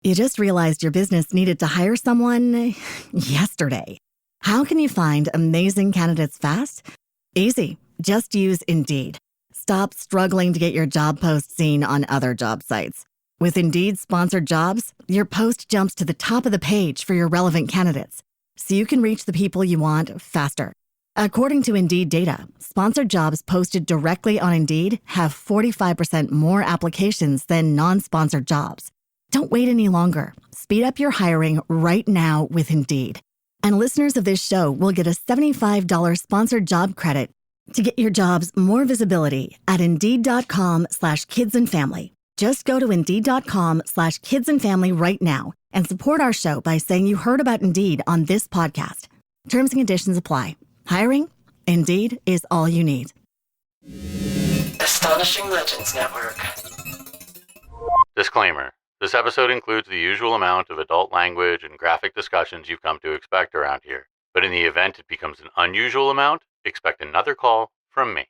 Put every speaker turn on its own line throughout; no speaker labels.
You just realized your business needed to hire someone yesterday. How can you find amazing candidates fast? Easy. Just use Indeed. Stop struggling to get your job post seen on other job sites. With Indeed sponsored jobs, your post jumps to the top of the page for your relevant candidates, so you can reach the people you want faster. According to Indeed data, sponsored jobs posted directly on Indeed have 45% more applications than non-sponsored jobs. Don't wait any longer. Speed up your hiring right now with Indeed. And listeners of this show will get a $75 sponsored job credit to get your jobs more visibility at Indeed.com/kidsandfamily. Just go to Indeed.com/kidsandfamily right now and support our show by saying you heard about Indeed on this podcast. Terms and conditions apply. Hiring? Indeed is all you need.
Astonishing Legends Network.
Disclaimer. This episode includes the usual amount of adult language and graphic discussions you've come to expect around here. But in the event it becomes an unusual amount, expect another call from me.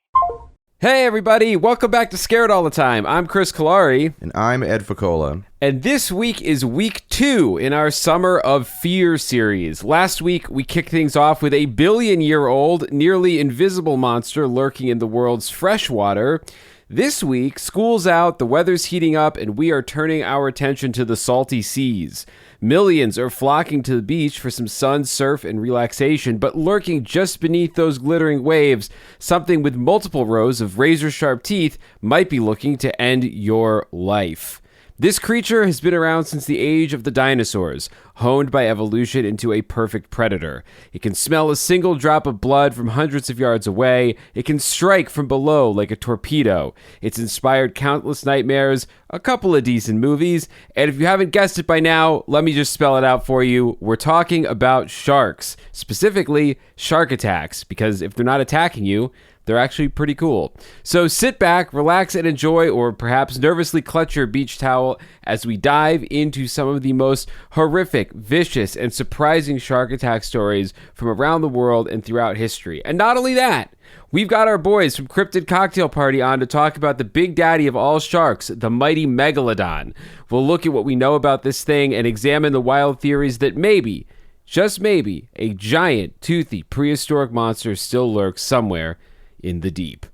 Hey everybody, welcome back to Scared All the Time. I'm Chris Cullari.
And I'm Ed Voccola.
And this week is week 2 in our Summer of Fear series. Last week, we kicked things off with a billion-year-old, nearly invisible monster lurking in the world's freshwater. This week, school's out, the weather's heating up, and we are turning our attention to the salty seas. Millions are flocking to the beach for some sun, surf, and relaxation, but lurking just beneath those glittering waves, something with multiple rows of razor-sharp teeth might be looking to end your life. This creature has been around since the age of the dinosaurs, honed by evolution into a perfect predator. It can smell a single drop of blood from hundreds of yards away. It can strike from below like a torpedo. It's inspired countless nightmares, a couple of decent movies, and if you haven't guessed it by now, let me just spell it out for you. We're talking about sharks, specifically shark attacks, because if they're not attacking you, they're actually pretty cool. So sit back, relax, and enjoy, or perhaps nervously clutch your beach towel as we dive into some of the most horrific, vicious, and surprising shark attack stories from around the world and throughout history. And not only that, we've got our boys from Cryptid Cocktail Party on to talk about the big daddy of all sharks, the mighty Megalodon. We'll look at what we know about this thing and examine the wild theories that maybe, just maybe, a giant, toothy, prehistoric monster still lurks somewhere in the deep.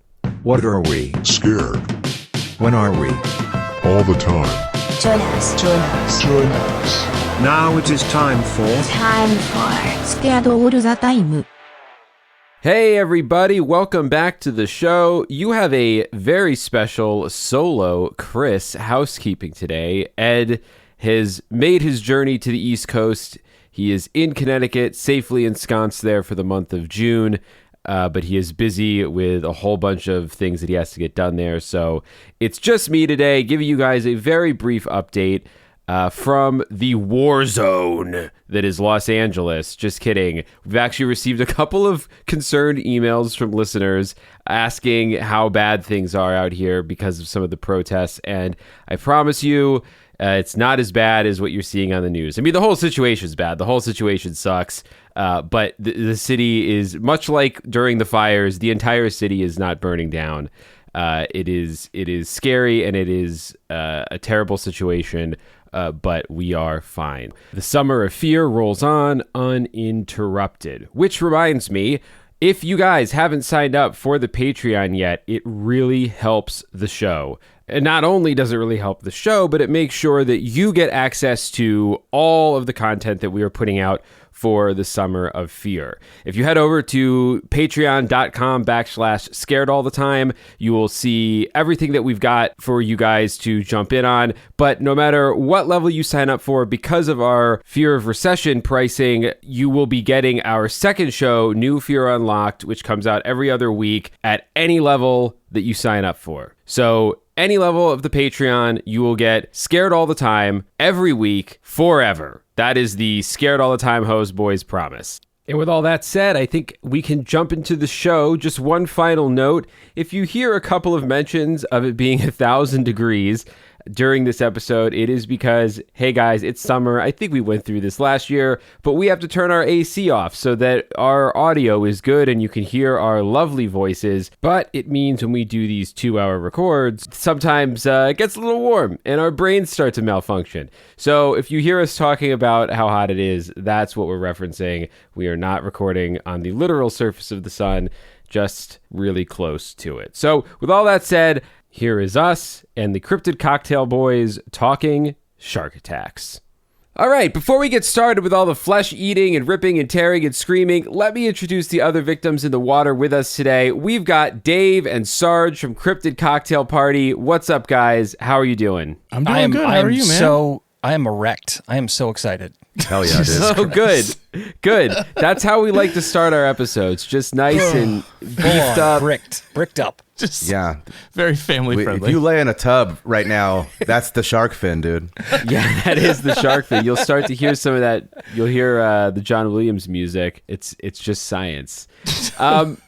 What are we?
Scared.
When are we?
All the time.
Join us.
Now it is time for
Scared All the Time.
Hey everybody, welcome back to the show. You have a very special solo Chris housekeeping today. Ed has made his journey to the East Coast. He is in Connecticut, safely ensconced there for the month of June. But he is busy with a whole bunch of things that he has to get done there. So it's just me today, giving you guys a very brief update from the war zone that is Los Angeles. Just kidding. We've actually received a couple of concerned emails from listeners asking how bad things are out here because of some of the protests. And I promise you, it's not as bad as what you're seeing on the news. I mean, the whole situation is bad. The whole situation sucks. But the city is, much like during the fires, the entire city is not burning down. It is scary and it is a terrible situation, but we are fine. The Summer of Fear rolls on uninterrupted, which reminds me, if you guys haven't signed up for the Patreon yet, it really helps the show. And not only does it really help the show, but it makes sure that you get access to all of the content that we are putting out for the Summer of Fear. If you head over to patreon.com/scaredallthetime, you will see everything that we've got for you guys to jump in on. But no matter what level you sign up for, because of our Fear of Recession pricing, you will be getting our second show, New Fear Unlocked, which comes out every other week at any level that you sign up for. So any level of the Patreon, you will get Scared All the Time every week forever. That is the Scared All the Time Hose Boys promise. And with all that said, I think we can jump into the show. Just one final note. If you hear a couple of mentions of it being 1,000 degrees, during this episode, it is because, hey guys, it's summer. I think we went through this last year, but we have to turn our AC off so that our audio is good and you can hear our lovely voices. But it means when we do these 2-hour records, sometimes it gets a little warm and our brains start to malfunction. So if you hear us talking about how hot it is, that's what we're referencing. We are not recording on the literal surface of the sun, just really close to it. So with all that said, here is us and the Cryptid Cocktail Boys talking shark attacks. All right, before we get started with all the flesh eating and ripping and tearing and screaming, let me introduce the other victims in the water with us today. We've got Dave and Sarge from Cryptid Cocktail Party. What's up, guys? How are you doing?
I'm doing good. How are you, man?
I am erect. I am so excited.
Hell yeah, dude.
So good. That's how we like to start our episodes. Just nice and beefed up.
Bricked up.
Just
very
family friendly.
If you lay in a tub right now, that's the shark fin, dude.
Yeah, that is the shark fin. You'll start to hear some of that. You'll hear the John Williams music. It's just science.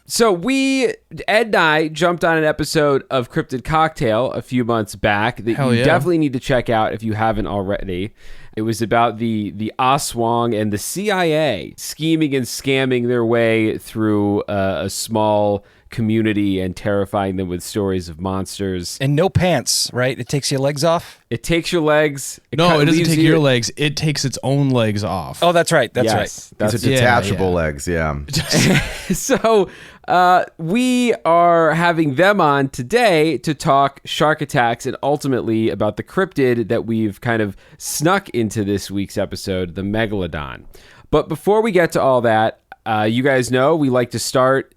So Ed and I jumped on an episode of Cryptid Cocktail a few months back that you definitely need to check out if you haven't already. It was about the Aswang and the CIA scheming and scamming their way through a small community and terrifying them with stories of monsters.
And no pants, right? It takes your legs off?
It takes your legs.
It doesn't take your legs. It takes its own legs off.
Oh, that's right. That's
right.
That's detachable legs, yeah.
So we are having them on today to talk shark attacks and ultimately about the cryptid that we've kind of snuck into this week's episode, the Megalodon. But before we get to all that, you guys know we like to start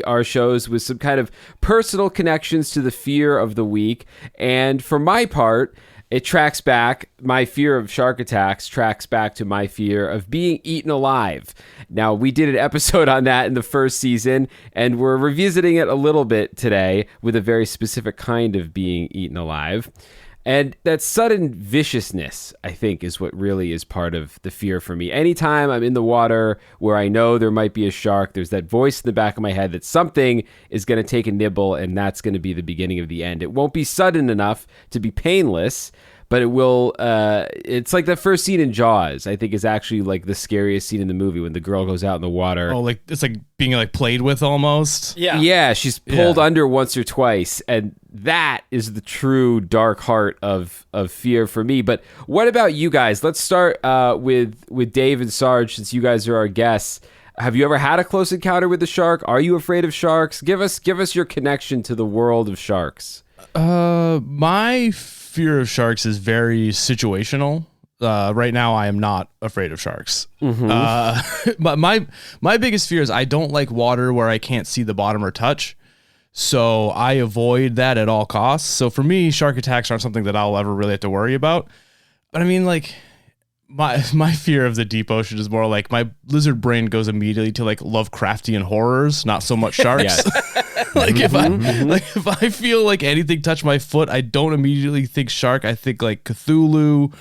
our shows with some kind of personal connections to the fear of the week. And for my part, it tracks back, my fear of shark attacks tracks back to my fear of being eaten alive. Now, we did an episode on that in the first season, and we're revisiting it a little bit today with a very specific kind of being eaten alive. And that sudden viciousness, I think, is what really is part of the fear for me. Anytime I'm in the water where I know there might be a shark, there's that voice in the back of my head that something is going to take a nibble, and that's going to be the beginning of the end. It won't be sudden enough to be painless, but it will. It's like the first scene in Jaws, I think, is actually like the scariest scene in the movie when the girl goes out in the water.
Oh, like it's like being like played with almost.
Yeah, she's pulled under once or twice, and that is the true dark heart of fear for me. But what about you guys? Let's start with Dave and Sarge, since you guys are our guests. Have you ever had a close encounter with a shark? Are you afraid of sharks? Give us your connection to the world of sharks.
My fear of sharks is very situational. Right now, I am not afraid of sharks. Mm-hmm. But my biggest fear is I don't like water where I can't see the bottom or touch. So I avoid that at all costs. So for me, shark attacks aren't something that I'll ever really have to worry about. But I mean, like, my fear of the deep ocean is more like my lizard brain goes immediately to like Lovecraftian horrors, not so much sharks. Like if I feel like anything touch my foot, I don't immediately think shark. I think like Cthulhu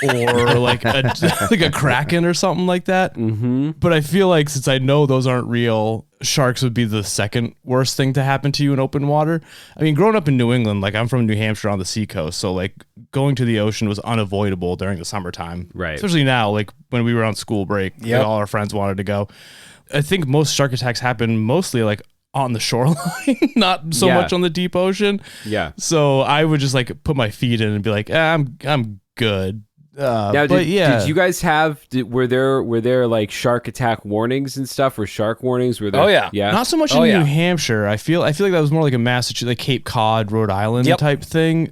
or like a kraken or something like that. Mm-hmm. But I feel like since I know those aren't real, sharks would be the second worst thing to happen to you in open water. I mean, growing up in New England, like I'm from New Hampshire on the seacoast, so like going to the ocean was unavoidable during the summertime.
Right.
Especially now, like when we were on school break, and all our friends wanted to go. I think most shark attacks happen mostly like on the shoreline, not so much on the deep ocean.
Yeah.
So I would just like put my feet in and be like, I'm good.
Now, did you guys were there like shark attack warnings and stuff, or shark warnings? Were there?
Oh yeah.
Not so much in New Hampshire. I feel like that was more like a Massachusetts, like Cape Cod, Rhode Island type thing.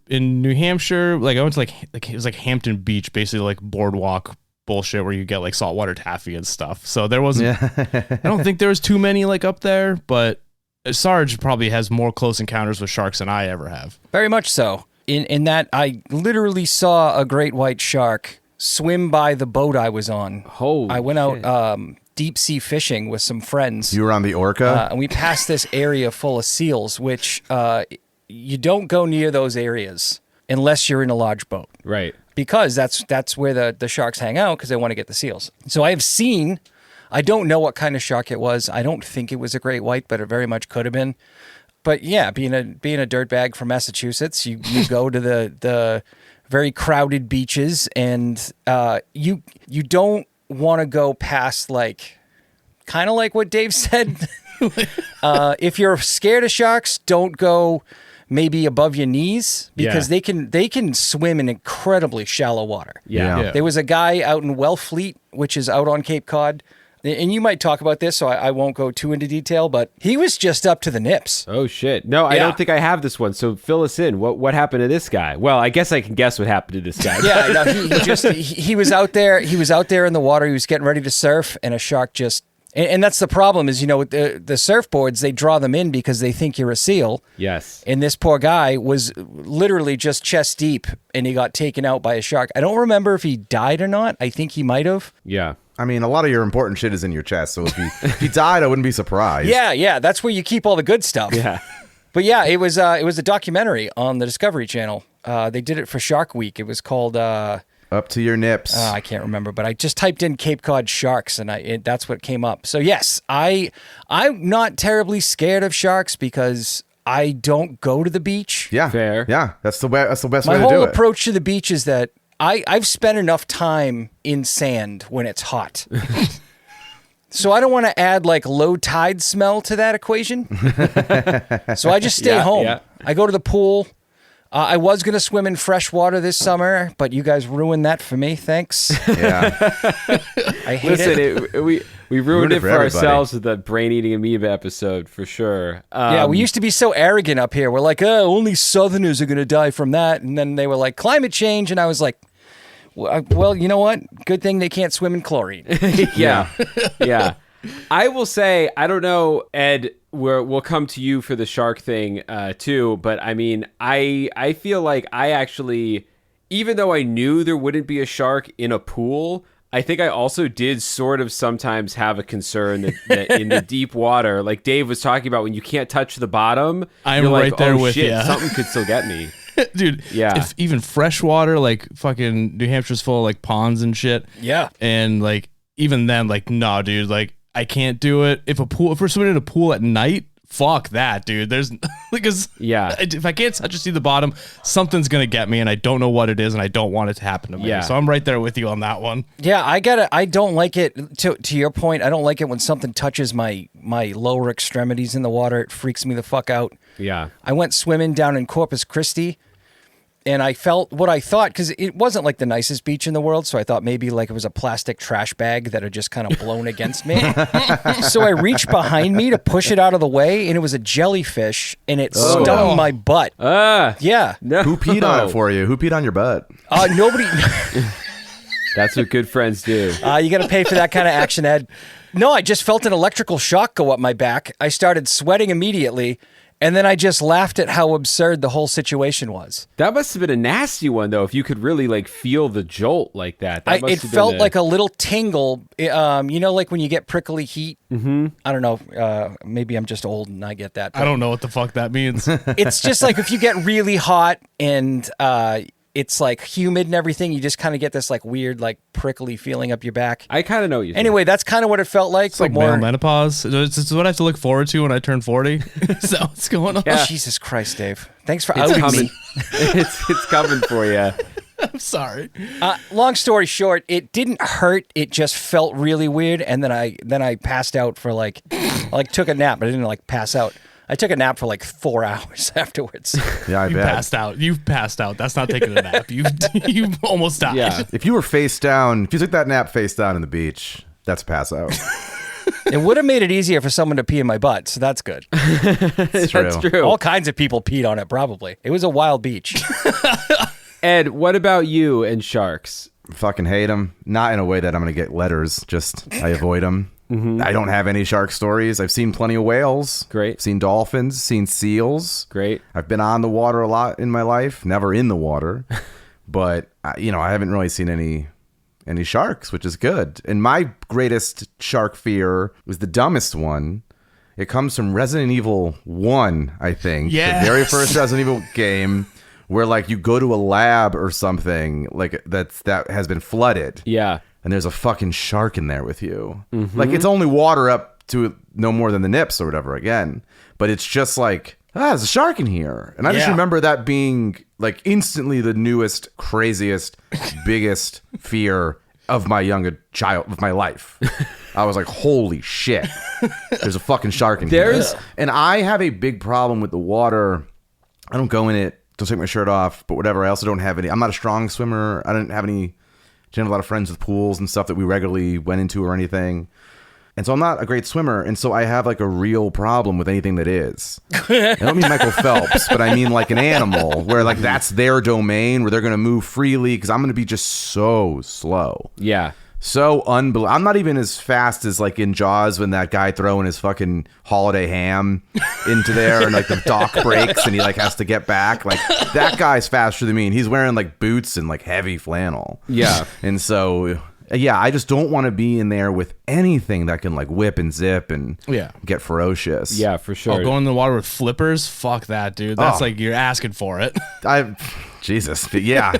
In New Hampshire, like I went to like it was like Hampton Beach, basically like boardwalk bullshit where you get like saltwater taffy and stuff. So there wasn't. I don't think there was too many like up there, but Sarge probably has more close encounters with sharks than I ever have.
Very much so. In that I literally saw a great white shark swim by the boat I was on. I went out deep sea fishing with some friends.
You were on the Orca?
And we passed this area full of seals, which you don't go near those areas unless you're in a large boat.
Right.
Because that's where the sharks hang out, because they want to get the seals. So I have seen, I don't know what kind of shark it was. I don't think it was a great white, but it very much could have been. But yeah, being a dirtbag from Massachusetts, you go to the very crowded beaches, and you don't want to go past kind of like what Dave said. If you're scared of sharks, don't go maybe above your knees, because they can swim in incredibly shallow water.
Yeah.
There was a guy out in Wellfleet, which is out on Cape Cod, and you might talk about this, so I won't go too into detail, but he was just up to the nips.
Oh shit! No, I don't think I have this one. So fill us in. What happened to this guy? Well, I guess I can guess what happened to this guy.
Yeah, no, he was out there. He was out there in the water. He was getting ready to surf, and a shark just. And that's the problem is, with the surfboards, they draw them in because they think you're a seal.
Yes.
And this poor guy was literally just chest deep, and he got taken out by a shark. I don't remember if he died or not. I think he might have.
Yeah.
I mean, a lot of your important shit is in your chest, so if he died, I wouldn't be surprised.
Yeah, that's where you keep all the good stuff.
Yeah.
But yeah, it was a documentary on the Discovery Channel. They did it for Shark Week. It was called...
Up to your nips.
I can't remember, but I just typed in Cape Cod sharks, and that's what came up. So yes, I'm not terribly scared of sharks because I don't go to the beach.
Yeah,
fair.
Yeah, that's the best way to do it.
My whole approach to the beach is that I've spent enough time in sand when it's hot. So I don't want to add low tide smell to that equation. So I just stay home. Yeah. I go to the pool. I was going to swim in fresh water this summer, but you guys ruined that for me. Thanks.
Yeah.
I hate it.
We ruined it for ourselves with the brain-eating amoeba episode, for sure.
Yeah, we used to be so arrogant up here. We're like, only Southerners are going to die from that. And then they were like, climate change. And I was like, well, you know what? Good thing they can't swim in chlorine.
Yeah. I will say, I don't know, Ed, we'll come to you for the shark thing too, but I mean, I feel like I actually, even though I knew there wouldn't be a shark in a pool, I think I also did sort of sometimes have a concern that in the deep water, like Dave was talking about, when you can't touch the bottom,
I'm right there with you.
Something could still get me.
Dude, if even fresh water, like fucking New Hampshire's full of ponds and shit.
Yeah.
And even then, no, dude, I can't do it. If we're swimming in a pool at night, fuck that, dude. There's if I can't touch or see the bottom, something's gonna get me, and I don't know what it is, and I don't want it to happen to me.
Yeah.
So I'm right there with you on that one.
Yeah, I don't like it. To your point, I don't like it when something touches my lower extremities in the water. It freaks me the fuck out.
Yeah.
I went swimming down in Corpus Christi, and I felt what I thought, because it wasn't the nicest beach in the world, so I thought maybe it was a plastic trash bag that had just kind of blown against me. So I reached behind me to push it out of the way, and it was a jellyfish, and it stung my butt. Yeah.
No.
Who peed on it for you? Who peed on your butt?
Nobody.
That's what good friends do.
You got to pay for that kind of action, Ed. No, I just felt an electrical shock go up my back. I started sweating immediately. And then I just laughed at how absurd the whole situation was.
That must have been a nasty one, though, if you could really feel the jolt like that.
It felt like a little tingle. When you get prickly heat. Mm-hmm. I don't know. Maybe I'm just old and I get that.
I don't know what the fuck that means.
It's just if you get really hot and it's humid and everything, you just kind of get this weird prickly feeling up your back.
I kind of know what you're
Anyway, that's kind of what it felt like.
It's male menopause. It's what I have to look forward to when I turn 40. So what's going on?
Yeah. Oh, Jesus Christ, Dave. Thanks for outing me.
It's coming for you.
I'm sorry.
Long story short, it didn't hurt. It just felt really weird, and then I passed out for took a nap, but I didn't pass out. I took a nap for 4 hours afterwards.
Yeah, I bet.
Passed out. You've passed out. That's not taking a nap. You almost died.
Yeah.
If you were face down, if you took that nap face down in the beach, that's pass out.
It would have made it easier for someone to pee in my butt, so that's good.
That's true.
All kinds of people peed on it, probably. It was a wild beach.
Ed, what about you and sharks?
Fucking hate them. Not in a way that I'm going to get letters. Just I avoid them. Mm-hmm. I don't have any shark stories. I've seen plenty of whales.
Great.
Seen dolphins. Seen seals.
Great.
I've been on the water a lot in my life. Never in the water. But, I haven't really seen any sharks, which is good. And my greatest shark fear was the dumbest one. It comes from Resident Evil 1, I think.
Yes.
The very first Resident Evil game where you go to a lab or something that has been flooded.
Yeah.
And there's a fucking shark in there with you. Mm-hmm. It's only water up to no more than the nips or whatever again. But it's just there's a shark in here. And I just remember that being like instantly the newest, craziest, biggest fear of my of my life. I was like, holy shit, there's a fucking shark in here. And I have a big problem with the water. I don't go in it, don't take my shirt off, but whatever. I also don't have any, I'm not a strong swimmer. I didn't have a lot of friends with pools and stuff that we regularly went into or anything. And so I'm not a great swimmer. And so I have like a real problem with anything that is. I don't mean Michael Phelps, but I mean like an animal where like that's their domain where they're going to move freely because I'm going to be just so slow.
Yeah.
So unbelievable. I'm not even as fast as like in Jaws when that guy throwing his fucking holiday ham into there and like the dock breaks and he like has to get back. Like that guy's faster than me and he's wearing like boots and like heavy flannel.
Yeah.
And so... yeah, I just don't want to be in there with anything that can like whip and zip and get ferocious.
Yeah, for sure.
Oh, going in the water with flippers? Fuck that, dude. That's like you're asking for it.
Jesus, but yeah,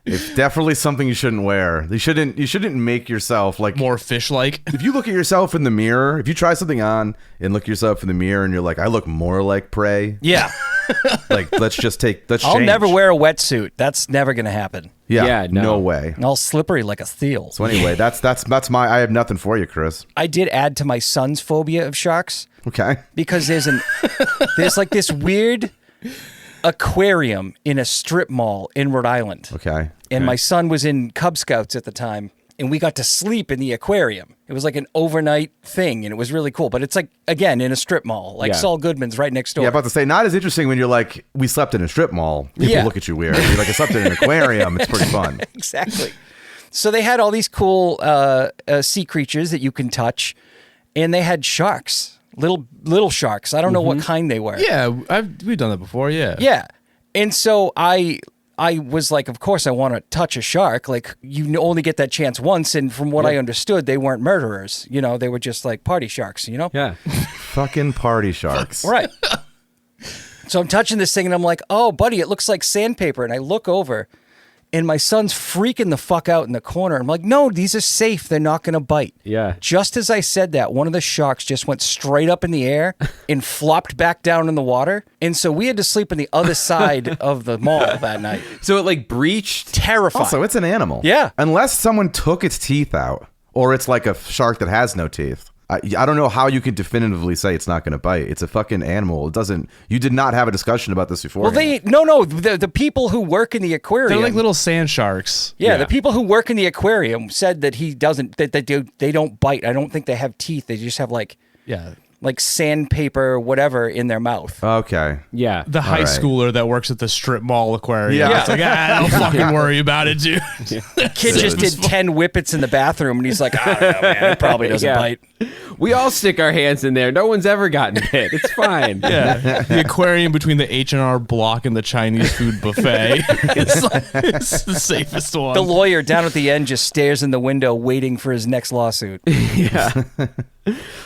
it's definitely something you shouldn't wear. You shouldn't make yourself like
more fish-like.
If you look at yourself in the mirror, if you try something on and look yourself in the mirror and you're like, I look more like prey.
Yeah.
Like let's
I'll
change.
never wear a wetsuit. That's never gonna happen.
Yeah, no way.
All slippery like a seal.
So anyway, that's my. I have nothing for you, Chris.
I did add to my son's phobia of sharks.
Okay.
Because there's like this weird aquarium in a strip mall in Rhode Island.
Okay.
And my son was in Cub Scouts at the time, and we got to sleep in the aquarium. It was like an overnight thing, and it was really cool. But it's like, again, in a strip mall. Like Saul Goodman's right next door.
Yeah, about to say, not as interesting when you're like, we slept in a strip mall. People look at you weird. You're like, I slept in an aquarium. It's pretty fun.
Exactly. So they had all these cool sea creatures that you can touch, and they had sharks, little sharks. I don't know what kind they were.
Yeah, we've done that before, yeah.
Yeah. And so I was like, of course I want to touch a shark. Like, you only get that chance once. And from what I understood, they weren't murderers. You know, they were just like party sharks, you know?
Yeah.
Fucking party sharks.
Right. So I'm touching this thing and I'm like, oh, buddy, it looks like sandpaper. And I look over and my son's freaking the fuck out in the corner. I'm like, no, these are safe. They're not going to bite.
Yeah.
Just as I said that, one of the sharks just went straight up in the air and flopped back down in the water. And so we had to sleep on the other side of the mall that night.
So it like breached?
Terrifying.
Also, it's an animal.
Yeah.
Unless someone took its teeth out, or it's like a shark that has no teeth. I don't know how you can definitively say it's not going to bite. It's a fucking animal. It doesn't. You did not have a discussion about this before.
Well, the people who work in the aquarium.
They're like little sand sharks.
Yeah, the people who work in the aquarium said that he doesn't. That they don't bite. I don't think they have teeth. They just have like sandpaper, whatever, in their mouth.
Okay.
Yeah.
The high schooler that works at the strip mall aquarium.
Yeah.
It's like, don't fucking worry about it, dude.
Kid just did 10 whippets in the bathroom, and he's like, I don't know, man. It probably doesn't bite.
We all stick our hands in there. No one's ever gotten bit. It's fine.
Yeah. The aquarium between the H&R Block and the Chinese food buffet. It's the safest one.
The lawyer down at the end just stares in the window waiting for his next lawsuit.
Yeah.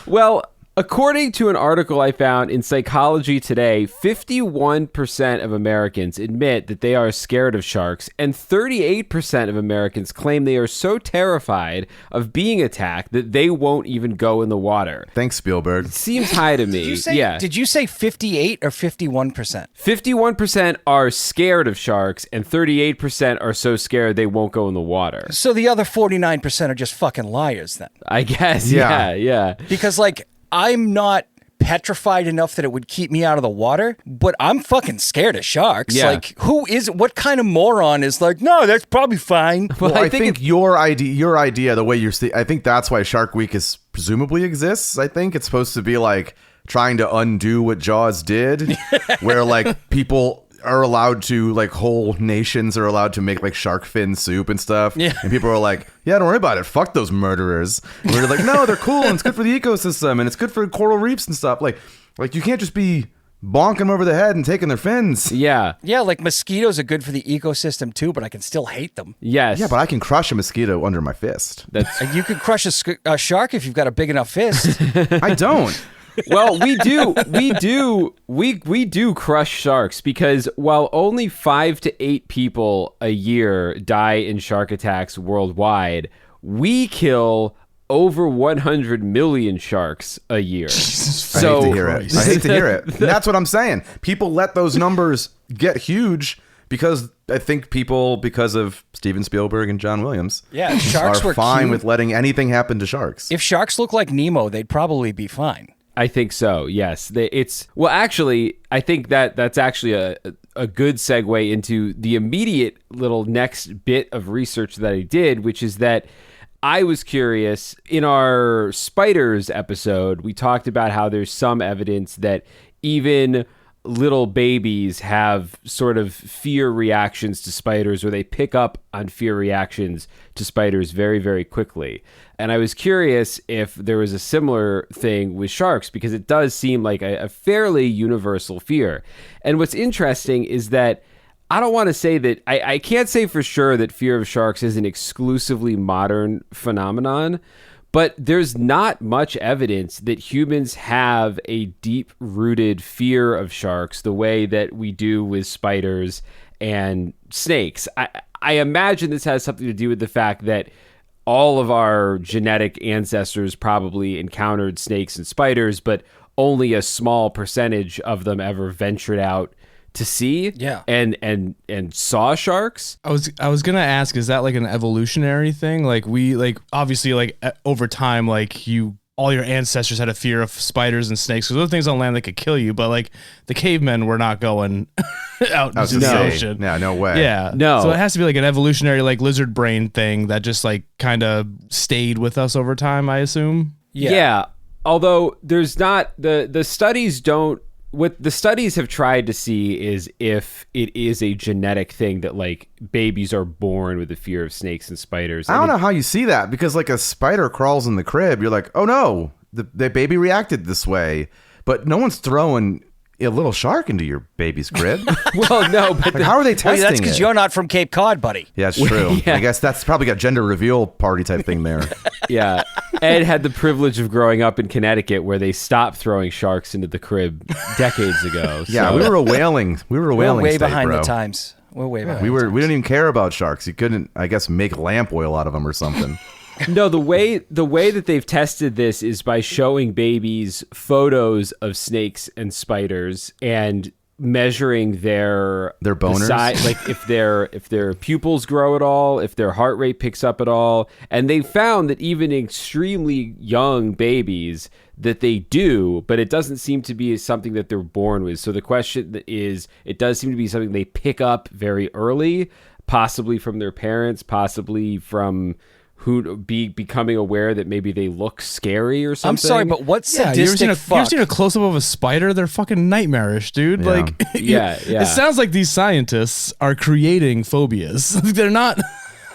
Well, according to an article I found in Psychology Today, 51% of Americans admit that they are scared of sharks, and 38% of Americans claim they are so terrified of being attacked that they won't even go in the water.
Thanks, Spielberg.
Seems high to me.
Did you say 58 or 51%?
51% are scared of sharks, and 38% are so scared they won't go in the water.
So the other 49% are just fucking liars then.
I guess, yeah.
Because, like, I'm not petrified enough that it would keep me out of the water, but I'm fucking scared of sharks.
Yeah.
Like, what kind of moron is like, no, that's probably fine.
Well, I think your idea, the way you're I think that's why Shark Week presumably exists. I think it's supposed to be like trying to undo what Jaws did, where like people are allowed to, like, whole nations are allowed to make like shark fin soup and stuff. Yeah. And people are like, yeah, don't worry about it. Fuck those murderers. And we're like, no, they're cool and it's good for the ecosystem and it's good for coral reefs and stuff. Like you can't just be bonking them over the head and taking their fins.
Yeah.
Yeah, like mosquitoes are good for the ecosystem too, but I can still hate them.
Yes.
Yeah, but I can crush a mosquito under my fist.
You can crush a shark if you've got a big enough fist.
I don't.
Well, we do crush sharks because while only 5 to 8 people a year die in shark attacks worldwide, we kill over 100 million sharks a year.
I hate to hear it. I hate to hear it. And that's what I'm saying. People let those numbers get huge because I think people, because of Steven Spielberg and John Williams,
sharks
are
were
fine
cute.
with letting anything happen to sharks.
If sharks look like Nemo, they'd probably be fine.
I think so. Yes, actually, I think that's actually a good segue into the immediate little next bit of research that I did, which is that I was curious. In our spiders episode, we talked about how there's some evidence that even little babies have sort of fear reactions to spiders, or they pick up on fear reactions to spiders very, very quickly. And I was curious if there was a similar thing with sharks, because it does seem like a fairly universal fear. And what's interesting is that I don't want to say that I can't say for sure that fear of sharks is an exclusively modern phenomenon, but there's not much evidence that humans have a deep-rooted fear of sharks the way that we do with spiders and snakes. I imagine this has something to do with the fact that all of our genetic ancestors probably encountered snakes and spiders, but only a small percentage of them ever ventured out to sea and saw sharks.
I was gonna ask, is that like an evolutionary thing? Like obviously over time, all your ancestors had a fear of spiders and snakes because those things on land that could kill you, but like the cavemen were not going out into the ocean.
Yeah, no way.
Yeah.
No.
So it has to be like an evolutionary lizard brain thing that just kind of stayed with us over time, I assume.
Yeah. Although there's not the studies don't. What the studies have tried to see is if it is a genetic thing that babies are born with a fear of snakes and spiders.
I don't know how you see that, because a spider crawls in the crib. You're like, oh no, the baby reacted this way. But no one's throwing a little shark into your baby's crib.
Well, no, but
how are they testing
that's because you're not from Cape Cod, buddy.
Yeah, it's true.
Yeah.
I guess that's probably got gender reveal party type thing there.
Yeah. Ed had the privilege of growing up in Connecticut, where they stopped throwing sharks into the crib decades ago.
Yeah, we were a whaling.
We're way
state,
behind
bro.
the times. We're way behind.
We didn't even care about sharks. You couldn't, I guess, make lamp oil out of them or something.
No, the way that they've tested this is by showing babies photos of snakes and spiders and measuring their
boners,
if their pupils grow at all, if their heart rate picks up at all. And they found that even extremely young babies that they do, but it doesn't seem to be something that they're born with. So the question is, it does seem to be something they pick up very early, possibly from their parents, possibly from becoming aware that maybe they look scary or something.
I'm sorry, but what sadistic
you ever seen a close-up of a spider? They're fucking nightmarish, dude.
Yeah.
It sounds like these scientists are creating phobias. They're not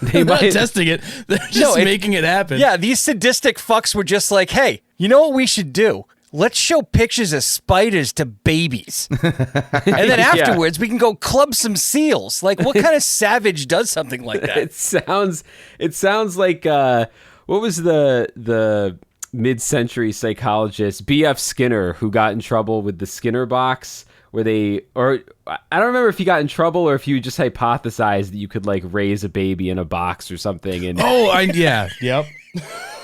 testing it. They're just making it happen.
Yeah, these sadistic fucks were just like, hey, you know what we should do? Let's show pictures of spiders to babies. And then afterwards, we can go club some seals. Like, what kind of savage does something like that?
It sounds like, what was the mid-century psychologist, B.F. Skinner, who got in trouble with the Skinner box, I don't remember if he got in trouble or if he just hypothesized that you could raise a baby in a box or something. And
yep.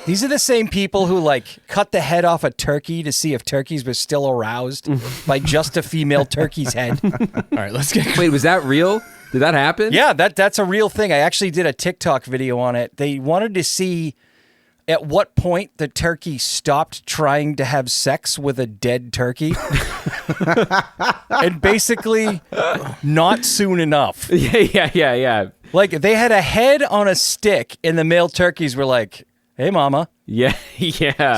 These are the same people who cut the head off a turkey to see if turkeys were still aroused by just a female turkey's head.
All right, let's get.
Wait, was that real? Did that happen?
Yeah, that's a real thing. I actually did a TikTok video on it. They wanted to see at what point the turkey stopped trying to have sex with a dead turkey. And basically, not soon enough.
Yeah.
They had a head on a stick, and the male turkeys were like, hey, mama.
Yeah.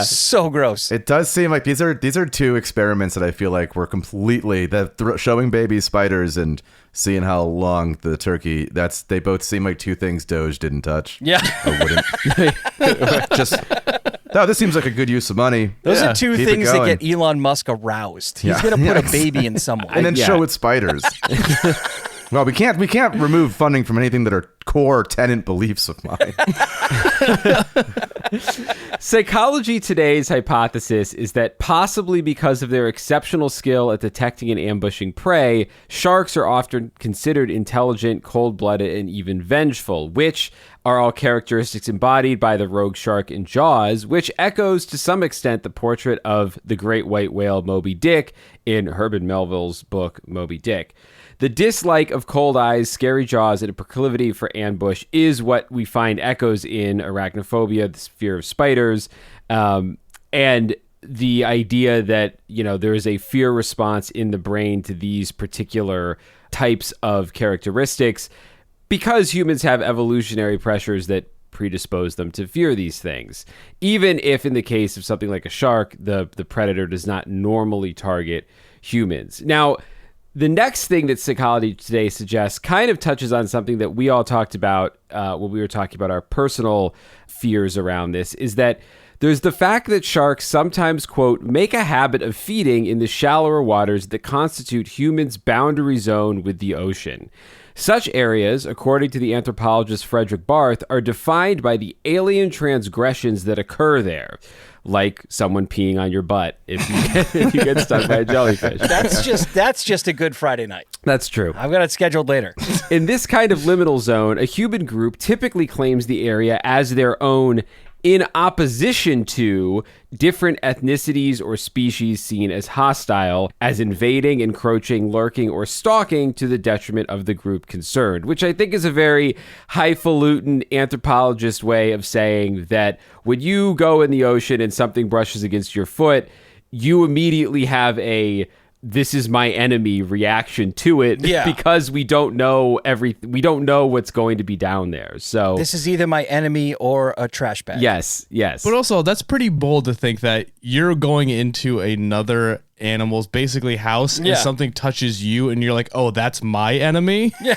So gross.
It does seem like these are two experiments that I feel like were completely showing baby spiders and seeing how long the turkey. They both seem like two things Doge didn't touch.
Yeah,
or wouldn't. This seems like a good use of money.
Those are two
Keep
things
it
that
going.
get Elon Musk aroused. He's gonna put a baby in someone,
and then show it spiders. Well, we can't remove funding from anything that are core tenant beliefs of mine.
Psychology Today's hypothesis is that possibly because of their exceptional skill at detecting and ambushing prey, sharks are often considered intelligent, cold-blooded, and even vengeful, which are all characteristics embodied by the rogue shark in Jaws, which echoes to some extent the portrait of the great white whale Moby Dick in Herman Melville's book Moby Dick. The dislike of cold eyes, scary jaws, and a proclivity for ambush is what we find echoes in arachnophobia, the fear of spiders, and the idea that, there is a fear response in the brain to these particular types of characteristics because humans have evolutionary pressures that predispose them to fear these things. Even if in the case of something like a shark, the predator does not normally target humans. Now, the next thing that Psychology Today suggests kind of touches on something that we all talked about when we were talking about our personal fears around this, is that there's the fact that sharks sometimes, quote, make a habit of feeding in the shallower waters that constitute humans' boundary zone with the ocean. Such areas, according to the anthropologist Frederick Barth, are defined by the alien transgressions that occur there, like someone peeing on your butt if you get stung by a jellyfish.
That's just a good Friday night.
That's true.
I've got it scheduled later.
In this kind of liminal zone, a human group typically claims the area as their own in opposition to different ethnicities or species seen as hostile, as invading, encroaching, lurking, or stalking to the detriment of the group concerned, which I think is a very highfalutin anthropologist way of saying that when you go in the ocean and something brushes against your foot, you immediately have a "this is my enemy" reaction to it, because we don't know we don't know what's going to be down there. So
this is either my enemy or a trash bag.
Yes.
But also, that's pretty bold to think that you're going into another animal's basically house and something touches you and you're like, oh, that's my enemy.
Yeah.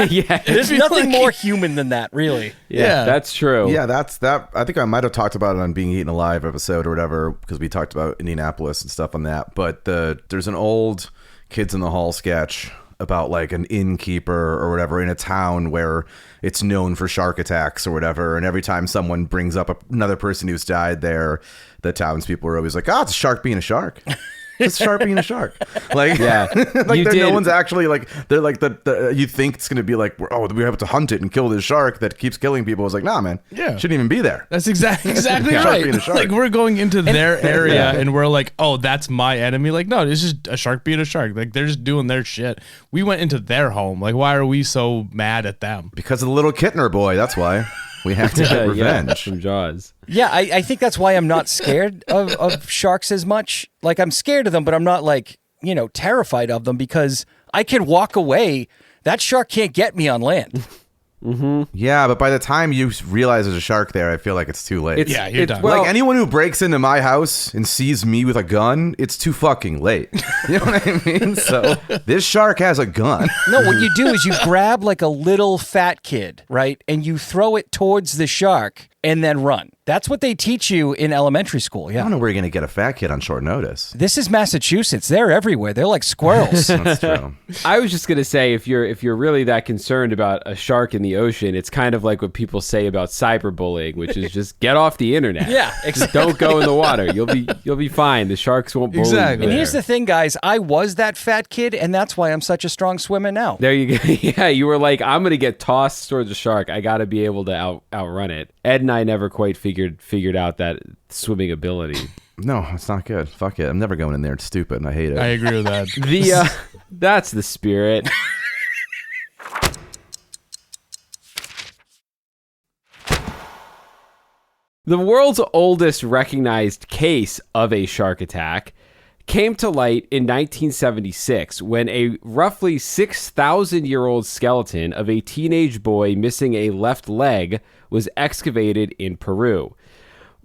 Yeah.
There's nothing more human than that, really.
Yeah, that's true.
Yeah, that's that. I think I might have talked about it on Being Eaten Alive episode or whatever, because we talked about Indianapolis and stuff on that. But there's an old Kids in the Hall sketch about like an innkeeper or whatever in a town where it's known for shark attacks or whatever. And every time someone brings up another person who's died there, the townspeople are always like, oh, it's a shark being a shark. It's a shark being a shark. Like, no one's actually like, they're like, you think it's going to be like, oh, we have to hunt it and kill this shark that keeps killing people. It's like, nah, man. Yeah. Shouldn't even be there.
That's exactly right. Like, we're going into their area and we're like, oh, that's my enemy. Like, no, it's just a shark being a shark. Like, they're just doing their shit. We went into their home. Like, why are we so mad at them?
Because of the little Kittner boy. That's why. We have to get revenge.
From Jaws.
Yeah, I think that's why I'm not scared of sharks as much. Like, I'm scared of them, but I'm not like, terrified of them because I can walk away. That shark can't get me on land.
Mm-hmm. Yeah, but by the time you realize there's a shark there, I feel like it's too late.
You're done.
Like, anyone who breaks into my house and sees me with a gun, it's too fucking late. You know what I mean? So this shark has a gun.
No, what you do is you grab like a little fat kid, right? And you throw it towards the shark and then run. That's what they teach you in elementary school. Yeah.
I don't know where you're going to get a fat kid on short notice.
This is Massachusetts. They're everywhere. They're like squirrels.
That's true.
I was just going to say, if you're really that concerned about a shark in the ocean, it's kind of like what people say about cyberbullying, which is just get off the internet.
Yeah,
exactly. Don't go in the water. You'll be fine. The sharks won't bully you.
And here's the thing, guys. I was that fat kid, and that's why I'm such a strong swimmer now.
There you go. Yeah, you were like, I'm going to get tossed towards a shark. I got to be able to outrun it. Ed and I never quite figured out that swimming ability.
No, it's not good. Fuck it. I'm never going in there. It's stupid, and I hate it.
I agree with that.
That's the spirit. The world's oldest recognized case of a shark attack came to light in 1976 when a roughly 6,000-year-old skeleton of a teenage boy missing a left leg was excavated in Peru.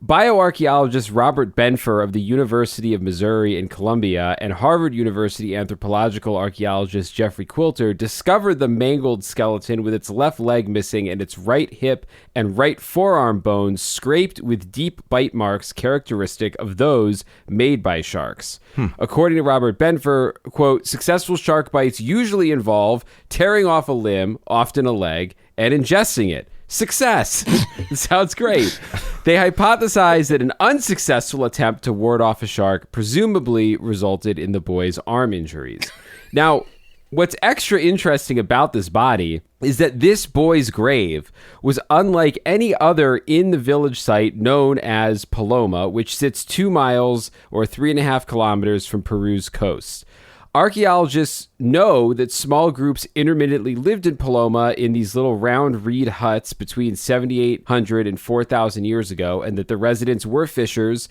Bioarchaeologist Robert Benfer of the University of Missouri in Columbia and Harvard University anthropological archaeologist Jeffrey Quilter discovered the mangled skeleton with its left leg missing and its right hip and right forearm bones scraped with deep bite marks characteristic of those made by sharks. According to Robert Benfer, quote, successful shark bites usually involve tearing off a limb, often a leg, and ingesting it. Success. Sounds great. They hypothesized that an unsuccessful attempt to ward off a shark presumably resulted in the boy's arm injuries. Now, what's extra interesting about this body is that this boy's grave was unlike any other in the village site known as Paloma, which sits 2 miles or 3.5 kilometers from Peru's coast. Archaeologists know that small groups intermittently lived in Paloma in these little round reed huts between 7,800 and 4,000 years ago, and that the residents were fishers.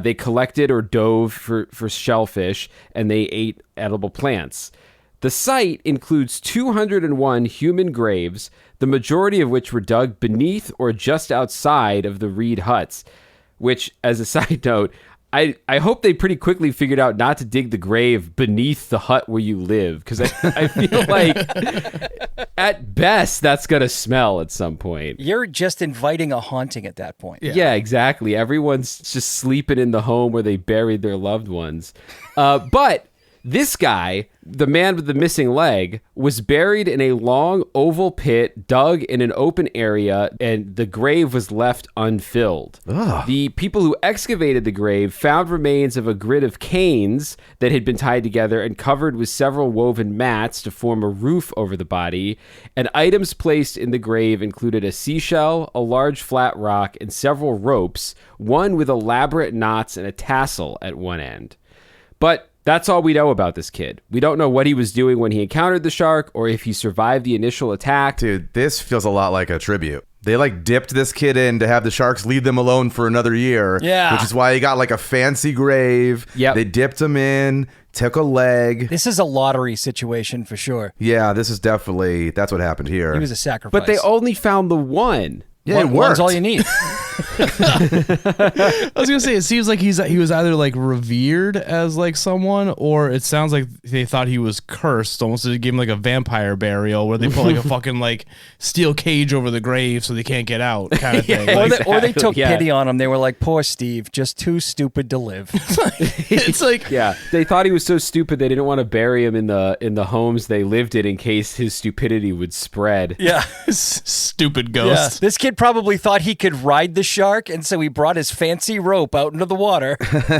They collected or dove for shellfish, and they ate edible plants. The site includes 201 human graves, the majority of which were dug beneath or just outside of the reed huts, which, as a side note, I hope they pretty quickly figured out not to dig the grave beneath the hut where you live, because I feel like at best that's going to smell at some point.
You're just inviting a haunting at that point.
Yeah, exactly. Everyone's just sleeping in the home where they buried their loved ones. But this guy, the man with the missing leg, was buried in a long oval pit dug in an open area, and the grave was left unfilled. Ugh. The people who excavated the grave found remains of a grid of canes that had been tied together and covered with several woven mats to form a roof over the body, and items placed in the grave included a seashell, a large flat rock, and several ropes, one with elaborate knots and a tassel at one end. But that's all we know about this kid. We don't know what he was doing when he encountered the shark or if he survived the initial attack.
Dude, this feels a lot like a tribute. They dipped this kid in to have the sharks leave them alone for another year.
Yeah.
Which is why he got a fancy grave.
Yep.
They dipped him in, took a leg.
This is a lottery situation for sure.
Yeah, this is definitely, that's what happened here.
He was a sacrifice.
But they only found the one.
Yeah, it worked.
One's all you need.
I was gonna say, it seems like he was either revered as someone, or it sounds like they thought he was cursed. Almost they gave him a vampire burial where they put a fucking steel cage over the grave so they can't get out kind of thing.
Or they took pity on him. They were like, poor Steve, just too stupid to live.
It's
yeah, they thought he was so stupid they didn't want to bury him in the homes they lived in case his stupidity would spread.
Yeah.
Stupid ghost.
Yeah. This kid probably thought he could ride the shark, and so he brought his fancy rope out into the water.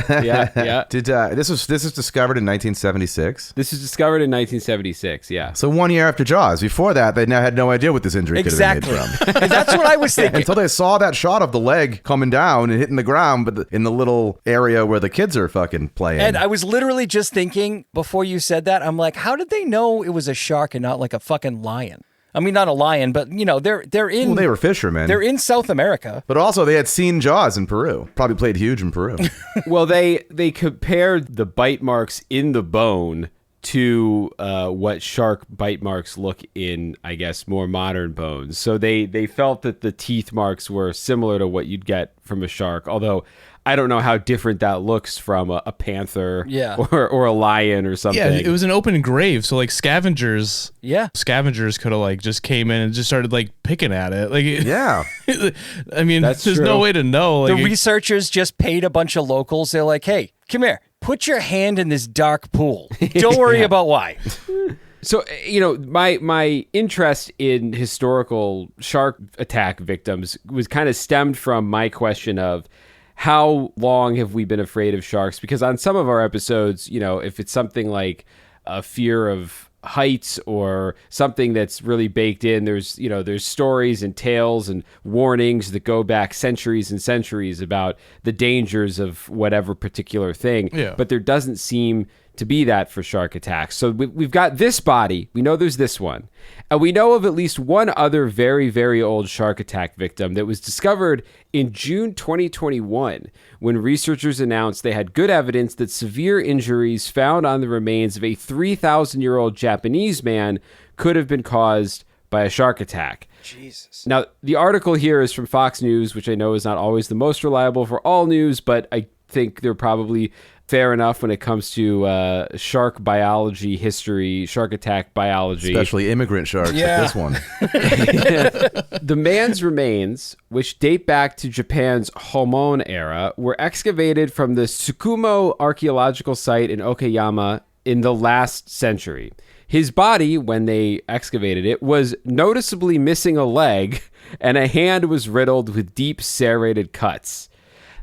Yeah.
Did this was discovered in 1976?
This was discovered in 1976, yeah.
So 1 year after Jaws. Before that, they had no idea what this injury could have been made from.
And that's what I was thinking.
Until they saw that shot of the leg coming down and hitting the ground, but in the little area where the kids are fucking playing.
And I was literally just thinking, before you said that, I'm like, how did they know it was a shark and not a fucking lion? I mean, not a lion, but, they're in...
Well, they were fishermen.
They're in South America.
But also, they had seen Jaws in Peru. Probably played huge in Peru.
Well, they compared the bite marks in the bone to what shark bite marks look in, I guess, more modern bones. So they felt that the teeth marks were similar to what you'd get from a shark, although I don't know how different that looks from a panther or a lion or something.
Yeah, it was an open grave, so scavengers could have just came in and just started picking at it.
Yeah.
I mean,
That's
there's
true.
no way to know.
The researchers just paid a bunch of locals. They're like, hey, come here. Put your hand in this dark pool. Don't worry about why.
So, my interest in historical shark attack victims was kind of stemmed from my question of how long have we been afraid of sharks? Because on some of our episodes, if it's something like a fear of heights or something that's really baked in, there's stories and tales and warnings that go back centuries and centuries about the dangers of whatever particular thing.
Yeah.
But there doesn't seem to be that for shark attacks. So we've got this body. We know there's this one. And we know of at least one other very, very old shark attack victim that was discovered in June 2021 when researchers announced they had good evidence that severe injuries found on the remains of a 3,000-year-old Japanese man could have been caused by a shark attack.
Jesus.
Now, the article here is from Fox News, which I know is not always the most reliable for all news, but I think they're probably fair enough when it comes to shark biology history, shark attack biology.
Especially immigrant sharks like this one.
The man's remains, which date back to Japan's Homon era, were excavated from the Tsukumo archaeological site in Okayama in the last century. His body, when they excavated it, was noticeably missing a leg, and a hand was riddled with deep serrated cuts.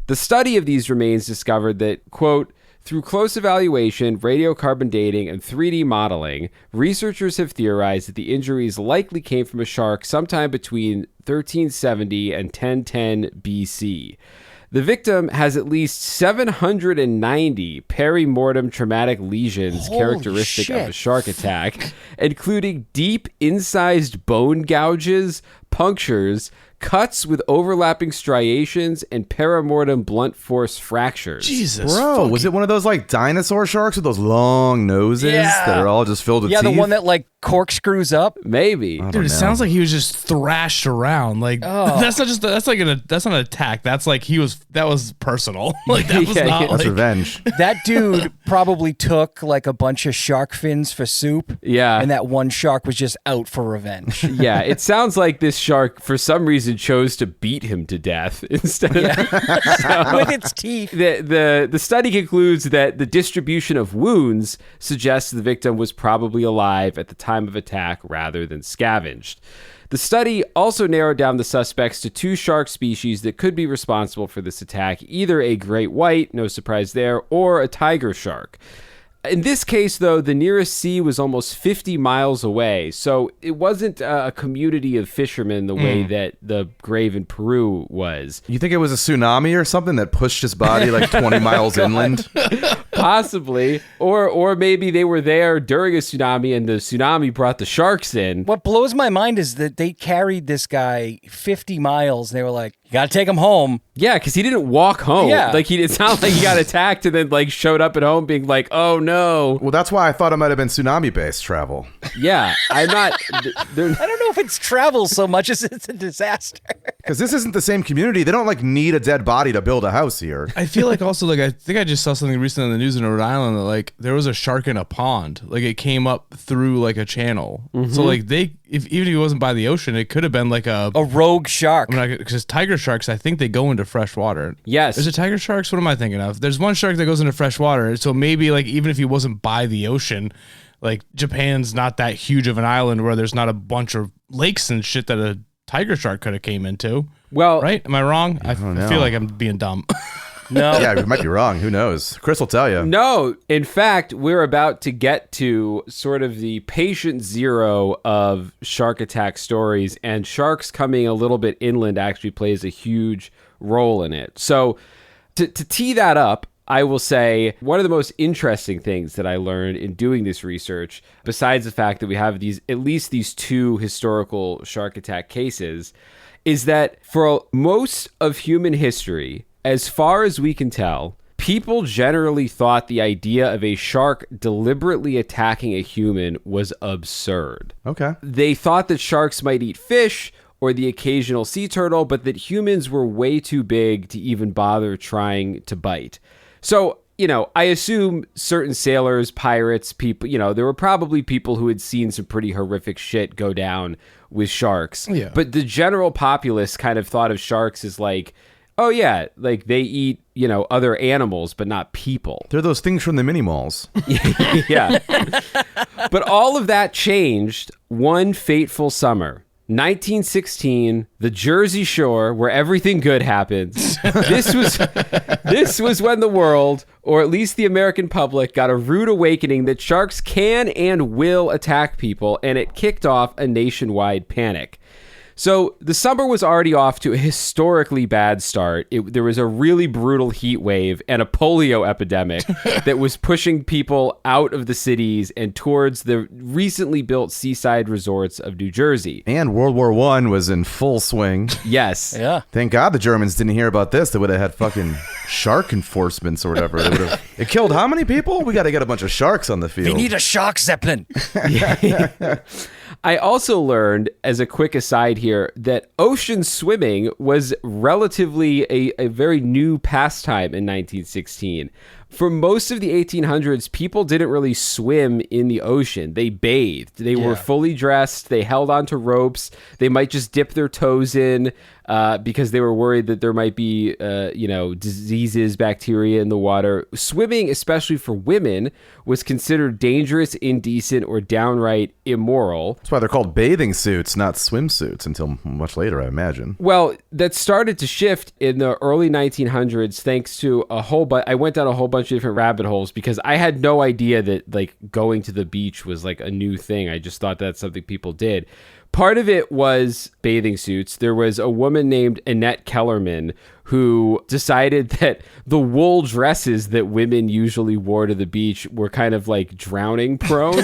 The study of these remains discovered that, quote, through close evaluation, radiocarbon dating, and 3D modeling, researchers have theorized that the injuries likely came from a shark sometime between 1370 and 1010 BC. The victim has at least 790 perimortem traumatic lesions characteristic of a shark attack, including deep incised bone gouges, punctures, cuts with overlapping striations, and perimortem blunt force fractures.
Jesus.
Bro, was it one of those like dinosaur sharks with those long noses that are all just filled with teeth?
the one that like corkscrews up.
Maybe.
Dude, it sounds like he was just thrashed around. Like that's not just that's not an attack. That's like that was personal. Like that was not
That's
like
revenge.
That dude probably took like a bunch of shark fins for soup.
Yeah.
And that one shark was just out for revenge.
Yeah, it sounds like this shark, for some reason, chose to beat him to death instead of
With its teeth.
The study concludes that the distribution of wounds suggests the victim was probably alive at the time of attack rather than scavenged. The study also narrowed down the suspects to 2 shark species that could be responsible for this attack, either a great white, no surprise there, or a tiger shark. In this case, though, the nearest sea was almost 50 miles away, so it wasn't a community of fishermen the way that the grave in Peru was.
You think it was a tsunami or something that pushed his body like 20 miles inland?
Possibly. Or maybe they were there during a tsunami and the tsunami brought the sharks in.
What blows my mind is that they carried this guy 50 miles. And they were like, you got to take him home.
Yeah, because he didn't walk home.
Yeah.
Like, it's not like he got attacked and then, like, showed up at home being like, oh, no.
Well, that's why I thought it might have been tsunami-based travel.
Yeah, I'm not...
I don't know if it's travel so much as it's a disaster.
Because this isn't the same community. They don't, like, need a dead body to build a house here.
I feel like also like I think I just saw something recently on the news in Rhode Island that like there was a shark in a pond. Like it came up through like a channel. So like even if it wasn't by the ocean, it could have been like a
rogue shark.
I mean, because tiger sharks, I think they go into fresh water.
Yes.
Is it tiger sharks? What am I thinking of? There's one shark that goes into fresh water. So maybe like even if he wasn't by the ocean, like Japan's not that huge of an island where there's not a bunch of lakes and shit that a tiger shark could have came into.
Well...
Right? Am I wrong? I
know.
feel like I'm being dumb.
No.
Yeah, you might be wrong. Who knows? Chris will tell you.
No, in fact, we're about to get to sort of the patient zero of shark attack stories, and sharks coming a little bit inland actually plays a huge role in it. So to tee that up, I will say one of the most interesting things that I learned in doing this research, besides the fact that we have at least these 2 historical shark attack cases, is that for most of human history, as far as we can tell, people generally thought the idea of a shark deliberately attacking a human was absurd.
Okay.
They thought that sharks might eat fish or the occasional sea turtle, but that humans were way too big to even bother trying to bite. So, I assume certain sailors, pirates, people, there were probably people who had seen some pretty horrific shit go down with sharks.
Yeah.
But the general populace kind of thought of sharks as like, oh yeah, like they eat, other animals, but not people.
They're those things from the mini malls.
Yeah. But all of that changed one fateful summer. 1916, the Jersey Shore, where everything good happens. This was when the world, or at least the American public, got a rude awakening that sharks can and will attack people, and it kicked off a nationwide panic. So the summer was already off to a historically bad start. There was a really brutal heat wave and a polio epidemic that was pushing people out of the cities and towards the recently built seaside resorts of New Jersey.
And World War I was in full swing.
Yes.
Yeah.
Thank God the Germans didn't hear about this. They would have had fucking shark enforcements or whatever. It killed how many people? We got to get a bunch of sharks on the field.
We need a shark zeppelin.
I also learned, as a quick aside here, that ocean swimming was relatively a very new pastime in 1916. For most of the 1800s, people didn't really swim in the ocean. They bathed. They were fully dressed. They held onto ropes. They might just dip their toes in because they were worried that there might be, diseases, bacteria in the water. Swimming, especially for women, was considered dangerous, indecent, or downright immoral.
That's why they're called bathing suits, not swimsuits, until much later, I imagine.
Well, that started to shift in the early 1900s thanks to I went down a whole bunch of different rabbit holes because I had no idea that like going to the beach was like a new thing. I just thought that's something people did. Part of it was bathing suits. There was a woman named Annette Kellerman who decided that the wool dresses that women usually wore to the beach were kind of like drowning prone.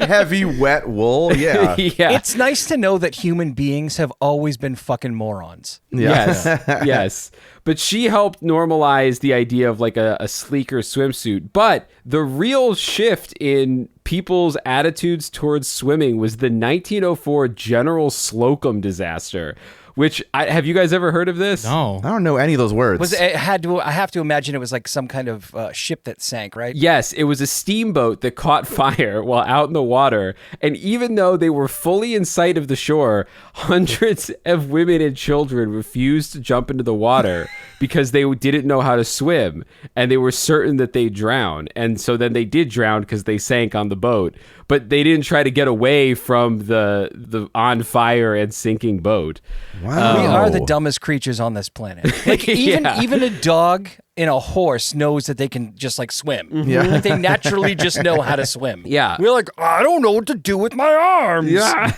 Heavy, wet wool. Yeah.
Yeah.
It's nice to know that human beings have always been fucking morons.
Yes. Yes. But she helped normalize the idea of like a sleeker swimsuit. But the real shift in people's attitudes towards swimming was the 1904 General Slocum disaster, which have you guys ever heard of this?
No.
I don't know any of those words.
I have to imagine it was like some kind of ship that sank, right?
Yes, it was a steamboat that caught fire while out in the water. And even though they were fully in sight of the shore, hundreds of women and children refused to jump into the water because they didn't know how to swim. And they were certain that they'd drown. And so then they did drown because they sank on the boat. But they didn't try to get away from the on fire and sinking boat.
Wow.
We are the dumbest creatures on this planet. Like even a dog and a horse knows that they can just like swim.
Yeah.
Like they naturally just know how to swim.
Yeah.
We're like, I don't know what to do with my arms.
Yeah.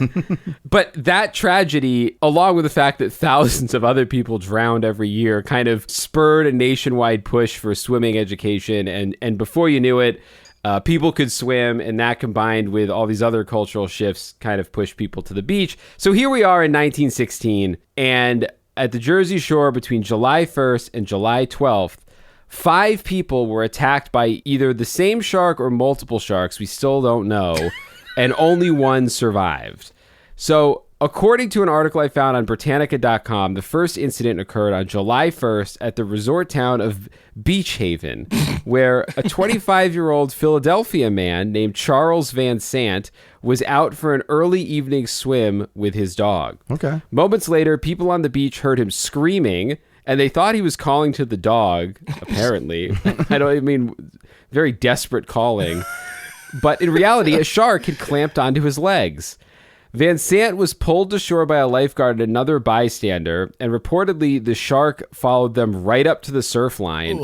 But that tragedy, along with the fact that thousands of other people drowned every year, kind of spurred a nationwide push for swimming education. And before you knew it, people could swim, and that combined with all these other cultural shifts kind of pushed people to the beach. So here we are in 1916, and at the Jersey Shore between July 1st and July 12th, 5 people were attacked by either the same shark or multiple sharks. We still don't know. And only one survived. So according to an article I found on Britannica.com, the first incident occurred on July 1st at the resort town of Beach Haven, where a 25-year-old Philadelphia man named Charles Van Sant was out for an early evening swim with his dog.
Okay.
Moments later, people on the beach heard him screaming, and they thought he was calling to the dog, apparently. Very desperate calling. But in reality, a shark had clamped onto his legs. Van Sant was pulled to shore by a lifeguard and another bystander, and reportedly the shark followed them right up to the surf line,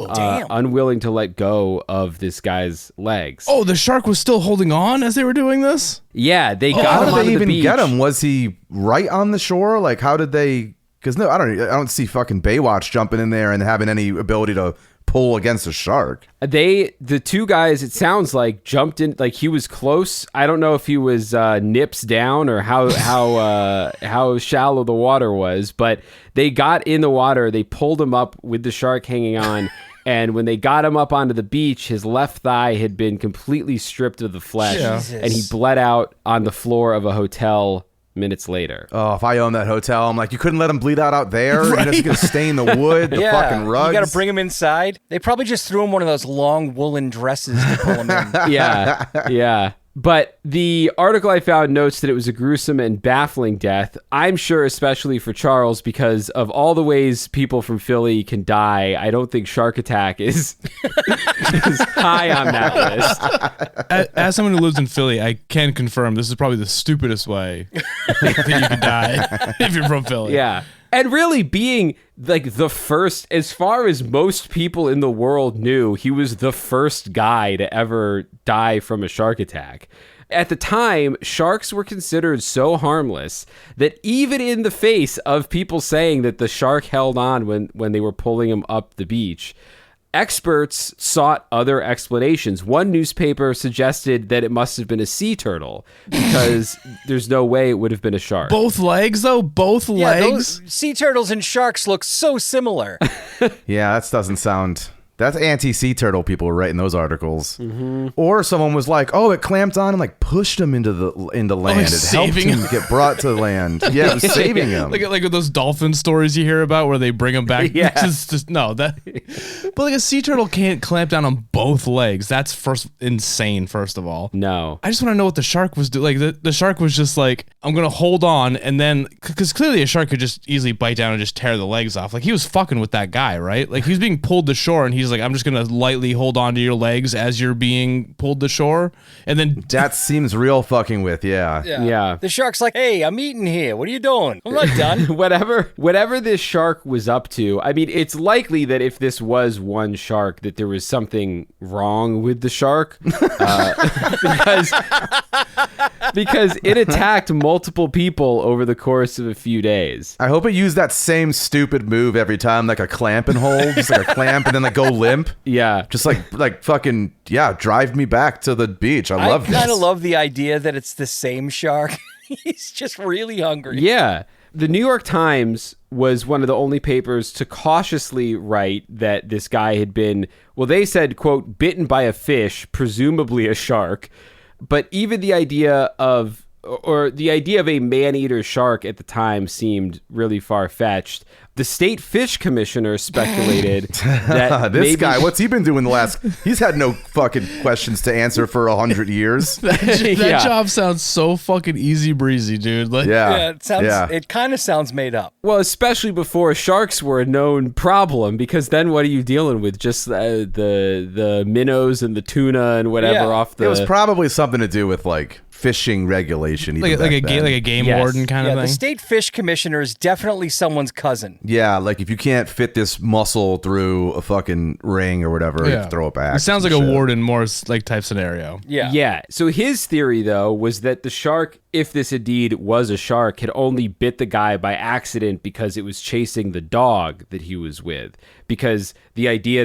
unwilling to let go of this guy's legs.
Oh, the shark was still holding on as they were doing this?
Yeah, they got
How
him
did
on
they
the
even
beach.
get him? Was he right on the shore? Like, how did they? Because no, I don't see fucking Baywatch jumping in there and having any ability to pull against a shark.
The two guys, it sounds like, jumped in, like he was close. I don't know if he was nips down or how shallow the water was, but they got in the water. They pulled him up with the shark hanging on. And when they got him up onto the beach, his left thigh had been completely stripped of the flesh.
Yeah.
And he bled out on the floor of a hotel minutes later.
Oh, if I owned that hotel, I'm like, you couldn't let him bleed out there?
Right.
And he's going to stain the wood, the fucking rugs.
You got to bring him inside. They probably just threw him one of those long woolen dresses to pull him in.
Yeah. But the article I found notes that it was a gruesome and baffling death. I'm sure especially for Charles, because of all the ways people from Philly can die, I don't think shark attack is high on that list.
As someone who lives in Philly, I can confirm this is probably the stupidest way that you could die if you're from Philly.
Yeah. And really being like the first, as far as most people in the world knew, he was the first guy to ever die from a shark attack. At the time, sharks were considered so harmless that even in the face of people saying that the shark held on when they were pulling him up the beach, experts sought other explanations. One newspaper suggested that it must have been a sea turtle because there's no way it would have been a shark.
Both legs, though? Both legs?
Those sea turtles and sharks look so similar.
Yeah, that doesn't sound That's anti-sea turtle people were writing those articles. Or someone was like, "Oh, it clamped on and like pushed him into land. It helped him get brought to land. Yeah, it was saving him."
Like those dolphin stories you hear about where they bring them back.
Yeah.
But like a sea turtle can't clamp down on both legs. That's insane. First of all,
No.
I just want to know what the shark was doing. Like the shark was just like, I'm gonna hold on, and then because clearly a shark could just easily bite down and just tear the legs off. Like he was fucking with that guy, right? Like he was being pulled to shore, and he's like, I'm just gonna lightly hold on to your legs as you're being pulled to shore, and then
That seems real fucking with, yeah.
Yeah.
The shark's like, hey, I'm eating here. What are you doing? I'm not done.
Whatever this shark was up to, I mean, it's likely that if this was one shark, that there was something wrong with the shark, because it attacked multiple people over the course of a few days.
I hope it used that same stupid move every time, like a clamp and hold, just like a clamp and then like go limp.
Yeah.
Just like fucking, yeah, drive me back to the beach. I love this.
I kind of love the idea that it's the same shark. He's just really hungry.
Yeah. The New York Times was one of the only papers to cautiously write that this guy had been, well, they said, quote, bitten by a fish, presumably a shark. But even the idea of a man-eater shark at the time seemed really far-fetched. The state fish commissioner speculated that
This
maybe
guy, what's he been doing he's had no fucking questions to answer for 100 years.
that job sounds so fucking easy breezy, dude. Like,
Yeah, it kind of sounds made up.
Well, especially before sharks were a known problem, because then what are you dealing with? Just the minnows and the tuna and whatever off the...
It was probably something to do with like fishing regulation. even
like
back then.
a game
Yes.
warden kind of
The
thing.
state fish commissioner is definitely someone's cousin.
Yeah, like if you can't fit this mussel through a fucking ring or whatever, you have to throw it back.
It sounds like
and
a
shit.
warden Morse like type scenario.
Yeah.
Yeah. So his theory, though, was that the shark, if this indeed was a shark, had only bit the guy by accident because it was chasing the dog that he was with. Because the idea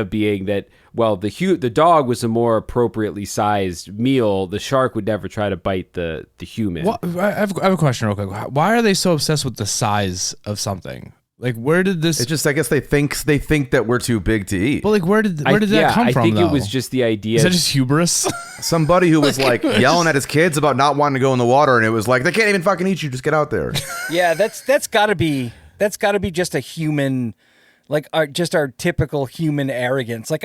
being that, well, the dog was a more appropriately sized meal. The shark would never try to bite the human.
Well, I have a question real quick. Why are they so obsessed with the size of something? Like, where did this?
It's just, I guess they think that we're too big to eat.
Well, like, where did that come from?
I think
though?
it was just the idea.
Is that just hubris?
Somebody who was like yelling at his kids about not wanting to go in the water, and it was like, they can't even fucking eat you. Just get out there.
Yeah, that's got to be just a human, like just our typical human arrogance. Like,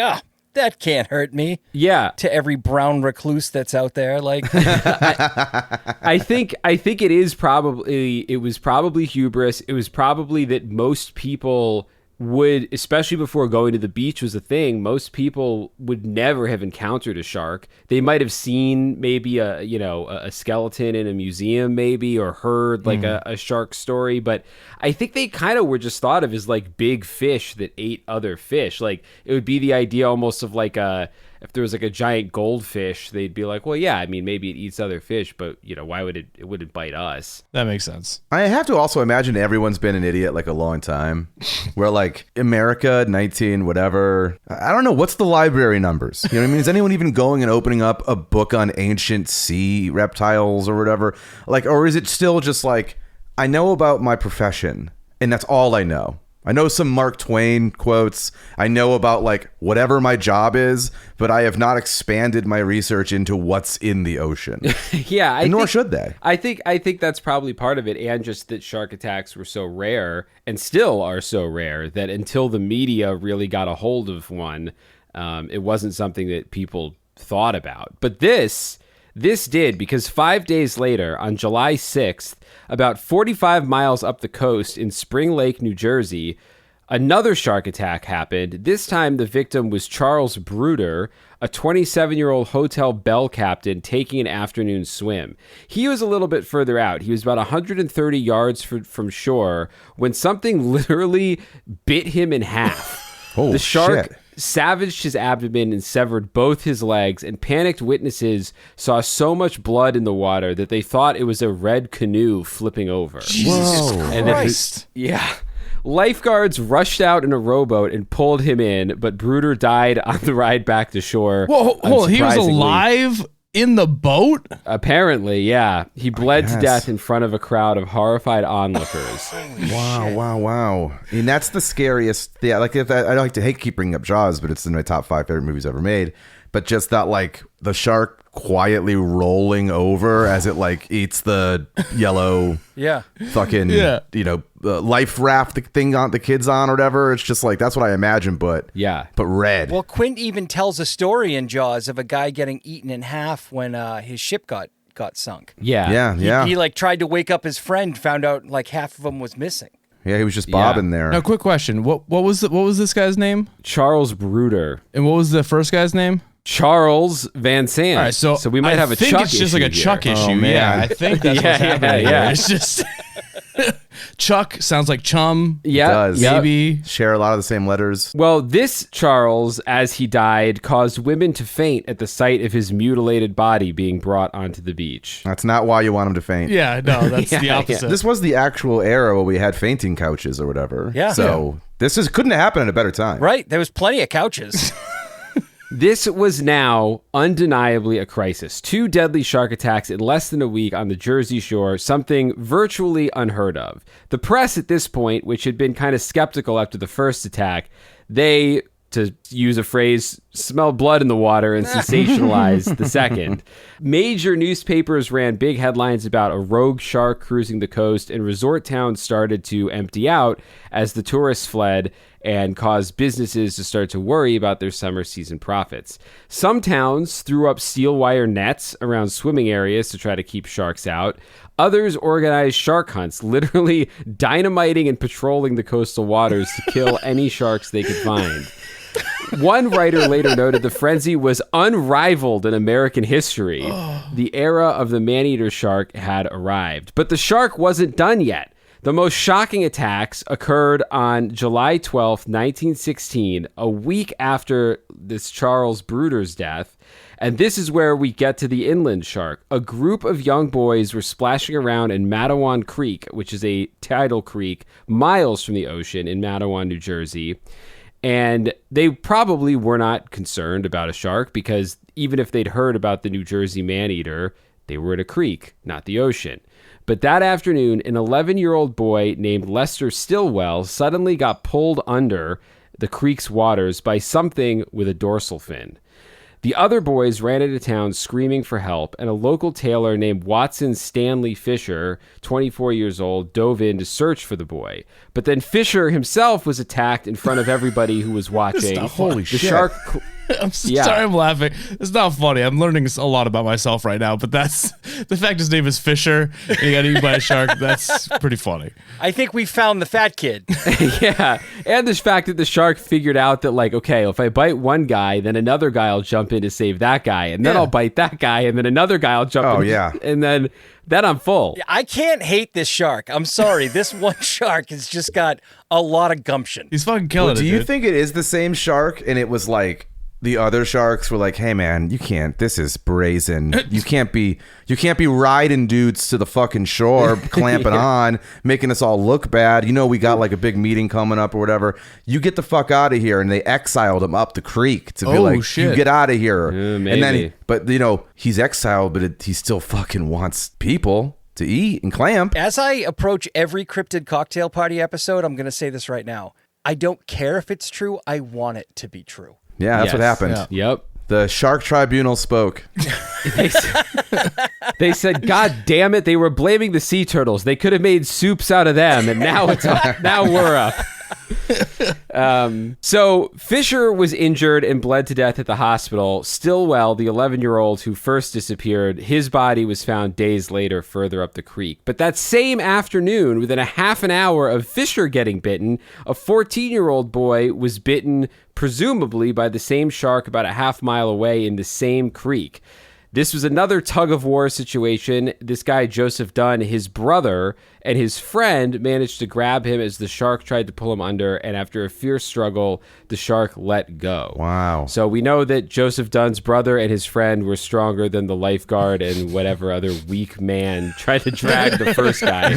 that can't hurt me.
Yeah.
To every brown recluse that's out there, like
I think it was probably hubris. It was probably that most people would, especially before going to the beach was a thing, most people would never have encountered a shark. They might have seen maybe a skeleton in a museum maybe, or heard like a shark story, but I think they kind of were just thought of as like big fish that ate other fish. Like it would be the idea almost of like if there was like a giant goldfish, they'd be like, well, yeah, I mean, maybe it eats other fish, but why would it wouldn't bite us?
That makes sense.
I have to also imagine everyone's been an idiot like a long time. Where like America 19 whatever, I don't know, what's the library numbers? You know what I mean? Is anyone even going and opening up a book on ancient sea reptiles or whatever? Like, or is it still just like, I know about my profession and that's all I know? I know some Mark Twain quotes. I know about like whatever my job is, but I have not expanded my research into what's in the ocean.
Yeah,
nor should they.
I think that's probably part of it, and just that shark attacks were so rare and still are so rare that until the media really got a hold of one, it wasn't something that people thought about. But this did, because 5 days later, on July 6th, about 45 miles up the coast in Spring Lake, New Jersey, another shark attack happened. This time, the victim was Charles Bruder, a 27-year-old hotel bell captain taking an afternoon swim. He was a little bit further out. He was about 130 yards from shore when something literally bit him in half.
Oh,
the shark
shit.
savaged his abdomen and severed both his legs, and panicked witnesses saw so much blood in the water that they thought it was a red canoe flipping over.
Jesus
And then
Christ.
Lifeguards rushed out in a rowboat and pulled him in, but Bruder died on the ride back to shore.
Whoa, hold on. He was
unsurprisingly.
alive in the boat?
Apparently, yeah. He bled to
yes.
death in front of a crowd of horrified onlookers.
Wow. I mean, that's the scariest. Yeah, like if I don't hate keep bringing up Jaws, but it's in my top 5 favorite movies ever made. But just that, like, the shark quietly rolling over as it, like, eats the yellow fucking, life raft thing on the kids on or whatever. It's just like, that's what I imagine, but red.
Well, Quint even tells a story in Jaws of a guy getting eaten in half when his ship got sunk.
Yeah.
He like tried to wake up his friend, found out like half of him was missing.
Yeah, he was just bobbing there.
Now, quick question. What was this guy's name?
Charles Bruder.
And what was the first guy's name?
Charles Van Sant.
All right, so
we might have a Chuck issue.
I think it's just like a Chuck issue.
Oh, man.
Yeah, I think that's what's happening.
Yeah.
Here. It's just Chuck sounds like chum.
Yeah,
does.
Maybe.
Share a lot of the same letters.
Well, this Charles, as he died, caused women to faint at the sight of his mutilated body being brought onto the beach.
That's not why you want him to faint.
Yeah, no, that's the opposite.
This was the actual era where we had fainting couches or whatever.
Yeah.
So this couldn't happen at a better time.
Right. There was plenty of couches.
This was now undeniably a crisis. 2 deadly shark attacks in less than a week on the Jersey Shore, something virtually unheard of. The press at this point, which had been kind of skeptical after the first attack, they, to use a phrase, smelled blood in the water and sensationalized the second. Major newspapers ran big headlines about a rogue shark cruising the coast, and resort towns started to empty out as the tourists fled and caused businesses to start to worry about their summer season profits. Some towns threw up steel wire nets around swimming areas to try to keep sharks out. Others organized shark hunts, literally dynamiting and patrolling the coastal waters to kill any sharks they could find. One writer later noted the frenzy was unrivaled in American history. The era of the man-eater shark had arrived. But the shark wasn't done yet. The most shocking attacks occurred on July 12th, 1916, a week after this Charles Bruder's death. And this is where we get to the inland shark. A group of young boys were splashing around in Matawan Creek, which is a tidal creek miles from the ocean in Matawan, New Jersey. And they probably were not concerned about a shark because even if they'd heard about the New Jersey man-eater, they were in a creek, not the ocean. But that afternoon, an 11-year-old boy named Lester Stillwell suddenly got pulled under the creek's waters by something with a dorsal fin. The other boys ran into town screaming for help, and a local tailor named Watson Stanley Fisher, 24 years old, dove in to search for the boy. But then Fisher himself was attacked in front of everybody who was watching.
Holy shit.
Shark...
I'm sorry, I'm laughing. It's not funny. I'm learning a lot about myself right now, but that's the fact his name is Fisher and he got eaten by a shark. That's pretty funny.
I think we found the fat kid.
Yeah. And the fact that the shark figured out that, like, okay, if I bite one guy, then another guy will jump in to save that guy. And then I'll bite that guy. And then another guy will jump in.
Oh, yeah.
And then I'm full.
I can't hate this shark. I'm sorry. This one shark has just got a lot of gumption.
He's fucking killing it.
Do you
dude.
think it is the same shark and it was like the other sharks were like, hey man, you can't, this is brazen. You can't be riding dudes to the fucking shore, clamping on, making us all look bad. You know, we got like a big meeting coming up or whatever. You get the fuck out of here. And they exiled him up the creek to be like,
shit.
you get out of here.
Maybe.
And then, but you know, he's exiled, but he still fucking wants people to eat and clamp.
As I approach every Cryptid Cocktail Party episode, I'm going to say this right now. I don't care if it's true. I want it to be true.
Yeah, that's what happened.
Yeah.
Yep.
The Shark Tribunal spoke.
They said, God damn it, they were blaming the sea turtles. They could have made soups out of them, and now now we're up. So Fisher was injured and bled to death at the hospital. Stillwell, the 11-year-old who first disappeared, his body was found days later further up the creek. But that same afternoon, within a half an hour of Fisher getting bitten, a 14-year-old boy was bitten presumably by the same shark about a half mile away in the same creek. This was another tug-of-war situation. This guy, Joseph Dunn, his brother and his friend managed to grab him as the shark tried to pull him under, and after a fierce struggle, the shark let go.
Wow.
So we know that Joseph Dunn's brother and his friend were stronger than the lifeguard and whatever other weak man tried to drag the first guy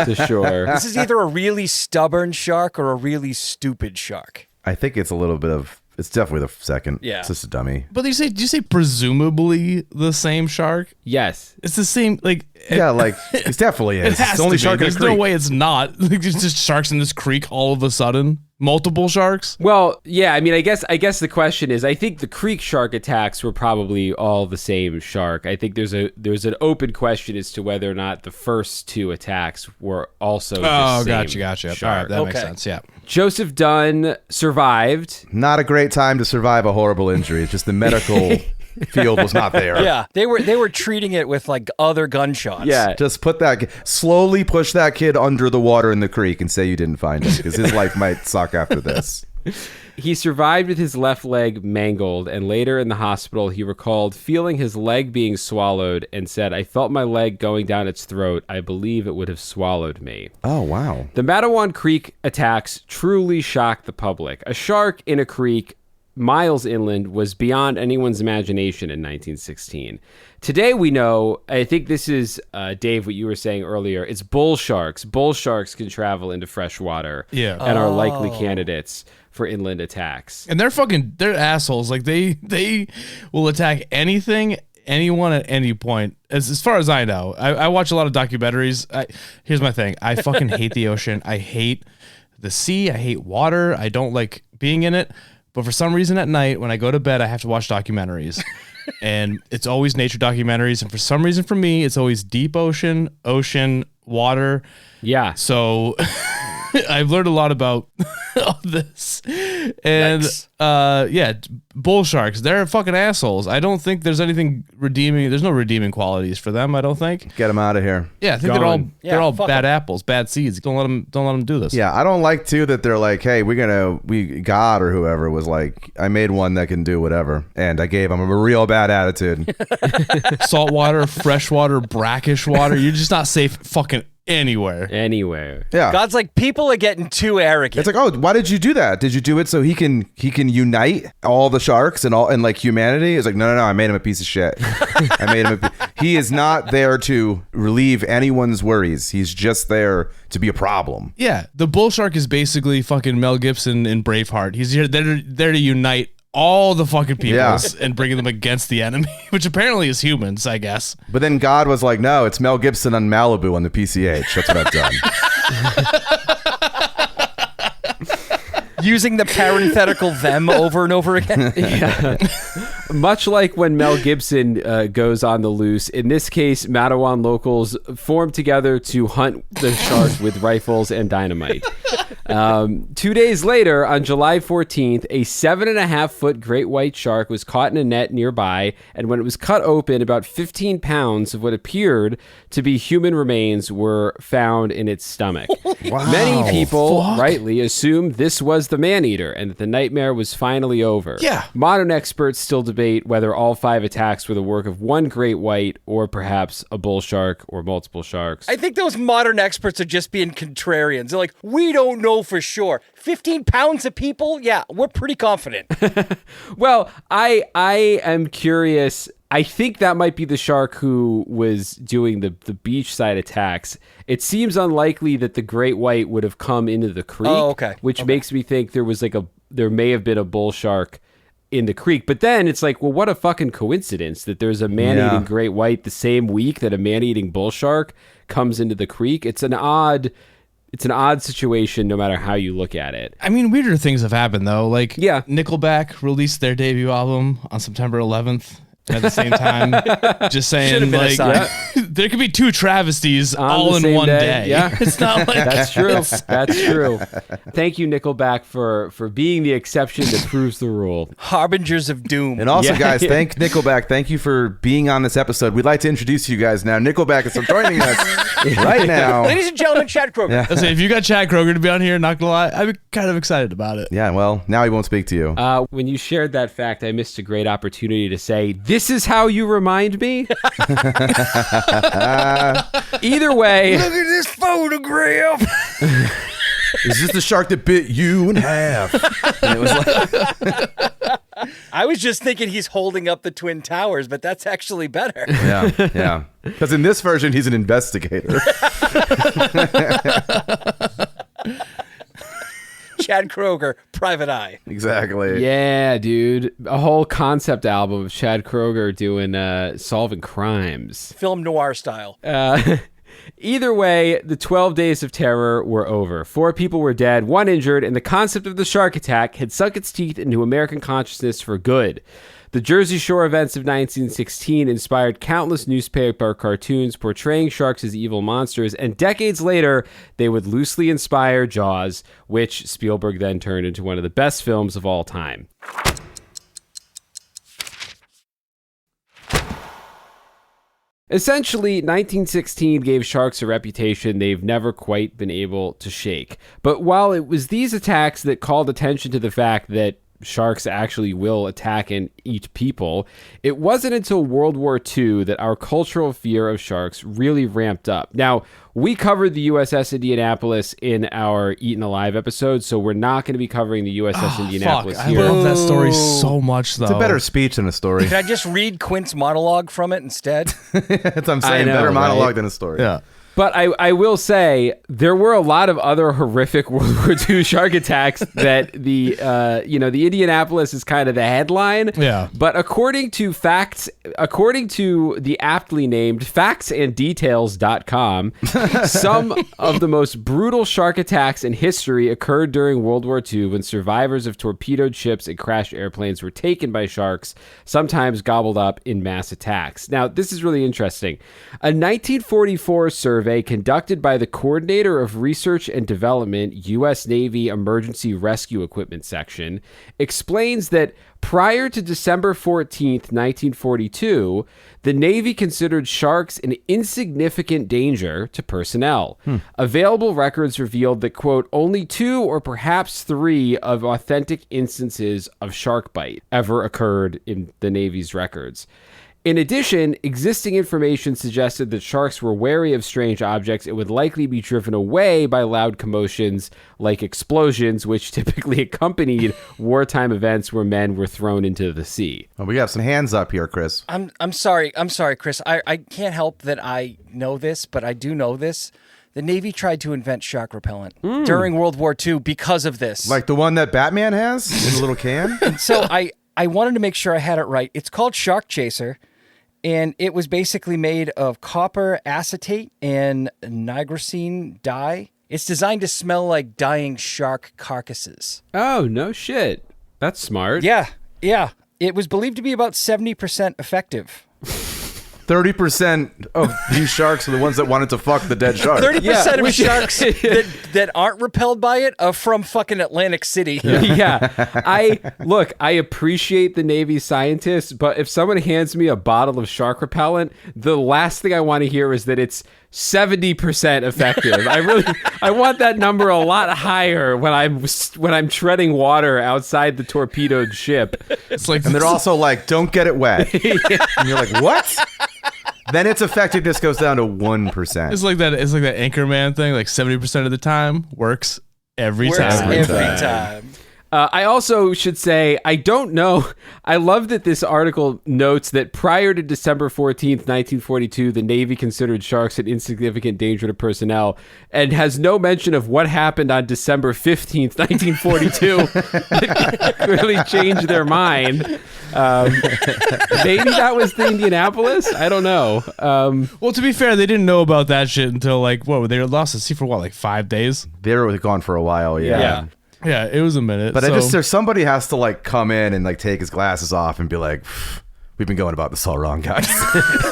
to shore.
This is either a really stubborn shark or a really stupid shark.
I think it's a little bit of It's definitely the second.
Yeah.
It's just a dummy.
But did you say presumably the same shark?
Yes.
It's the same, like...
Yeah, like, it definitely is.
It has
It's the only
to be.
shark in
There's
the creek.
no way it's not. Like, there's just sharks in this creek all of a sudden. Multiple sharks?
Well, yeah, I mean, I guess the question is, I think the creek shark attacks were probably all the same shark. I think there's an open question as to whether or not the first two attacks were also the same
gotcha.
shark.
All right, that makes sense, yeah.
Joseph Dunn survived.
Not a great time to survive a horrible injury. It's just the medical field was not there.
Yeah, they were treating it with like other gunshots.
Yeah.
Just slowly push that kid under the water in the creek and say you didn't find him because his life might suck after this.
He survived with his left leg mangled, and later in the hospital, he recalled feeling his leg being swallowed and said, "I felt my leg going down its throat. I believe it would have swallowed me."
Oh, wow.
The Matawan Creek attacks truly shocked the public. A shark in a creek miles inland was beyond anyone's imagination in 1916. Today we know, I think this is, Dave, what you were saying earlier, it's bull sharks. Bull sharks can travel into fresh water and are likely candidates for inland attacks.
And they're assholes. Like, they will attack anything, anyone at any point. As far as I know, I watch a lot of documentaries. Here's my thing. I fucking hate the ocean. I hate the sea. I hate water. I don't like being in it. But for some reason at night, when I go to bed, I have to watch documentaries. And it's always nature documentaries. And for some reason for me, it's always deep ocean, water.
Yeah.
So I've learned a lot about all this. And bull sharks, they're fucking assholes. I don't think there's anything redeeming. There's no redeeming qualities for them, I don't think.
Get them out of here.
Yeah, I think they're all bad apples, bad seeds. Don't let them do this.
Yeah, I don't like too that they're like, hey, God or whoever was like, I made one that can do whatever, and I gave him a real bad attitude.
Saltwater, freshwater, brackish water. You're just not safe fucking anywhere.
Yeah.
God's like, people are getting too arrogant.
It's like, oh, why did you do that? Did you do it so he can unite all the sharks and like humanity? It's like, no, I made him a piece of shit. He is not there to relieve anyone's worries. He's just there to be a problem.
Yeah, the bull shark is basically fucking Mel Gibson in Braveheart. He's there to unite all the fucking peoples and bringing them against the enemy, which apparently is humans, I guess.
But then God was like, no, it's Mel Gibson on Malibu on the PCH. That's what I've done.
Using the parenthetical them over and over again.
Yeah. Much like when Mel Gibson goes on the loose, in this case, Matawan locals formed together to hunt the shark with rifles and dynamite. 2 days later, on July 14th, a 7.5-foot great white shark was caught in a net nearby, and when it was cut open, about 15 pounds of what appeared to be human remains were found in its stomach.
Wow.
Many people rightly assumed this was the man-eater and that the nightmare was finally over.
Yeah.
Modern experts still debate whether all 5 attacks were the work of one great white or perhaps a bull shark or multiple sharks.
I think those modern experts are just being contrarians. They're like, we don't know for sure. 15 pounds of people? Yeah, we're pretty confident.
Well, I am curious. I think that might be the shark who was doing the beachside attacks. It seems unlikely that the great white would have come into the creek, which makes me think there may have been a bull shark in the creek. But then it's like, well, what a fucking coincidence that there's a man-eating great white the same week that a man-eating bull shark comes into the creek. It's an odd situation no matter how you look at it.
I mean, weirder things have happened, though. Like,
Nickelback
released their debut album on September 11th. At the same time, just saying, like, there could be 2 travesties all in one day.
Yeah,
it's not like
that's true. That's true. Thank you, Nickelback, for being the exception that proves the rule.
Harbingers of doom.
And also, guys, thank Nickelback. Thank you for being on this episode. We'd like to introduce you guys now. Nickelback is joining us right now.
Ladies and gentlemen, Chad Kroger.
Yeah.
I say, if you got Chad Kroger to be on here, not gonna lie, I'd be kind of excited about it.
Yeah, well, now he won't speak to you.
When you shared that fact, I missed a great opportunity to say, this is how you remind me. Either way.
Look at this photograph.
Is this the shark that bit you in half? And it was like,
I was just thinking he's holding up the Twin Towers, but that's actually better.
yeah. Because in this version, he's an investigator.
Chad Kroeger, Private Eye.
Exactly.
Yeah, dude. A whole concept album of Chad Kroeger doing solving crimes.
Film noir style.
Either way, the 12 days of terror were over. 4 people were dead, 1 injured, and the concept of the shark attack had sunk its teeth into American consciousness for good. The Jersey Shore events of 1916 inspired countless newspaper cartoons portraying sharks as evil monsters, and decades later, they would loosely inspire Jaws, which Spielberg then turned into one of the best films of all time. Essentially, 1916 gave sharks a reputation they've never quite been able to shake. But while it was these attacks that called attention to the fact that sharks actually will attack and eat people, it wasn't until World War II that our cultural fear of sharks really ramped up. Now, we covered the USS Indianapolis in our Eaten Alive episode, so we're not going to be covering the USS Indianapolis
Fuck,
here.
I love that story so much, though.
It's a better speech than a story.
Can I just read Quint's monologue from it instead?
That's what I'm saying.
I know,
Better monologue
right?
than a story.
Yeah.
But I will say there were a lot of other horrific World War II shark attacks that the Indianapolis is kind of the headline.
Yeah.
But according to the aptly named factsanddetails.com, some of the most brutal shark attacks in history occurred during World War II when survivors of torpedoed ships and crashed airplanes were taken by sharks, sometimes gobbled up in mass attacks. Now, this is really interesting. A 1944 survey conducted by the Coordinator of Research and Development, U.S. Navy Emergency Rescue Equipment Section, explains that prior to December 14th, 1942, the Navy considered sharks an insignificant danger to personnel. Available records revealed that, quote, only 2 or perhaps 3 of authentic instances of shark bite ever occurred in the Navy's records. In addition, existing information suggested that sharks were wary of strange objects and would likely be driven away by loud commotions like explosions, which typically accompanied wartime events where men were thrown into the sea.
Well, we have some hands up here, Chris.
I'm sorry, Chris. I can't help that I know this, but I do know this. The Navy tried to invent shark repellent during World War II because of this.
Like the one that Batman has in a little can?
So I wanted to make sure I had it right. It's called Shark Chaser. And it was basically made of copper acetate and nigrosine dye. It's designed to smell like dying shark carcasses.
Oh, no shit. That's smart.
Yeah. It was believed to be about 70% effective.
30% of these sharks are the ones that wanted to fuck the dead shark.
30% of sharks that aren't repelled by it are from fucking Atlantic City.
Yeah. I appreciate the Navy scientists, but if someone hands me a bottle of shark repellent, the last thing I want to hear is that it's 70% effective. I want that number a lot higher when I'm treading water outside the torpedoed ship.
It's like,
And they're also like, don't get it wet. And you're like, what? Then its effectiveness goes down to 1%.
It's like that Anchorman thing. Like 70% of the time works every time.
Every time.
I also should say, I don't know. I love that this article notes that prior to December 14th, 1942, the Navy considered sharks an insignificant danger to personnel and has no mention of what happened on December 15th, 1942. That clearly changed their mind. Maybe that was the Indianapolis? I don't know.
Well, to be fair, they didn't know about that shit until they were lost at sea for like 5 days?
They were gone for a while, yeah.
Yeah, it was a minute.
But there's somebody has to like come in and like take his glasses off and be like, we've been going about this all wrong, guys.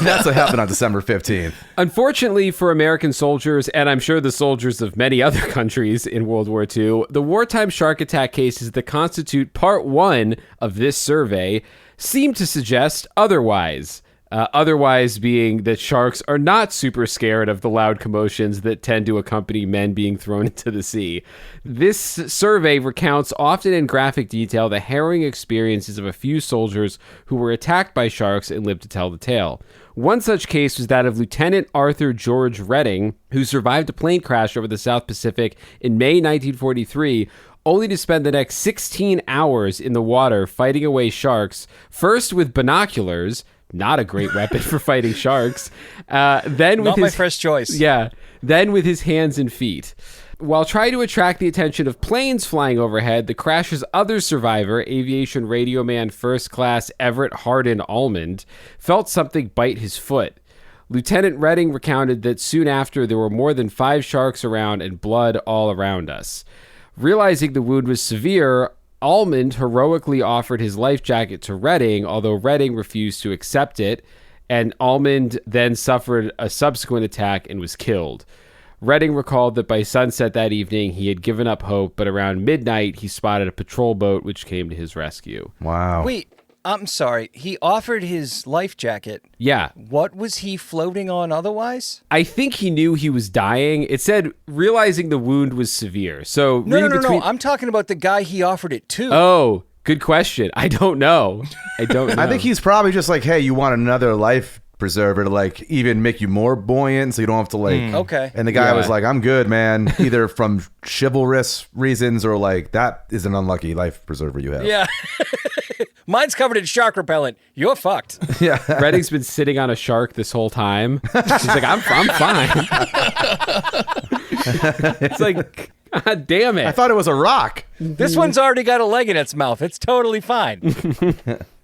That's what happened on December 15th.
Unfortunately for American soldiers, and I'm sure the soldiers of many other countries in World War II, the wartime shark attack cases that constitute part 1 of this survey seem to suggest otherwise. Otherwise being that sharks are not super scared of the loud commotions that tend to accompany men being thrown into the sea. This survey recounts, often in graphic detail, the harrowing experiences of a few soldiers who were attacked by sharks and lived to tell the tale. One such case was that of Lieutenant Arthur George Redding, who survived a plane crash over the South Pacific in May 1943, only to spend the next 16 hours in the water fighting away sharks, first with binoculars, not a great weapon for fighting sharks. Then with
Not my first choice.
Yeah. Then with his hands and feet. While trying to attract the attention of planes flying overhead, the crash's other survivor, aviation radio man first class Everett Hardin Almond, felt something bite his foot. Lieutenant Redding recounted that soon after there were more than 5 sharks around and blood all around us. Realizing the wound was severe, Almond heroically offered his life jacket to Redding, although Redding refused to accept it, and Almond then suffered a subsequent attack and was killed. Redding recalled that by sunset that evening, he had given up hope, but around midnight, he spotted a patrol boat which came to his rescue.
Wow.
Wait, I'm sorry. He offered his life jacket.
Yeah.
What was he floating on otherwise?
I think he knew he was dying. It said realizing the wound was severe. So
No. I'm talking about the guy he offered it to.
Oh, good question. I don't know. I think
he's probably just like, hey, you want another life preserver to like even make you more buoyant so you don't have to like
Okay.
And the guy was like, I'm good, man, either from chivalrous reasons or like that is an unlucky life preserver you have.
Yeah. Mine's covered in shark repellent. You're fucked.
Yeah.
Redding's been sitting on a shark this whole time. He's like, I'm fine. It's like, God damn it.
I thought it was a rock.
This one's already got a leg in its mouth. It's totally fine.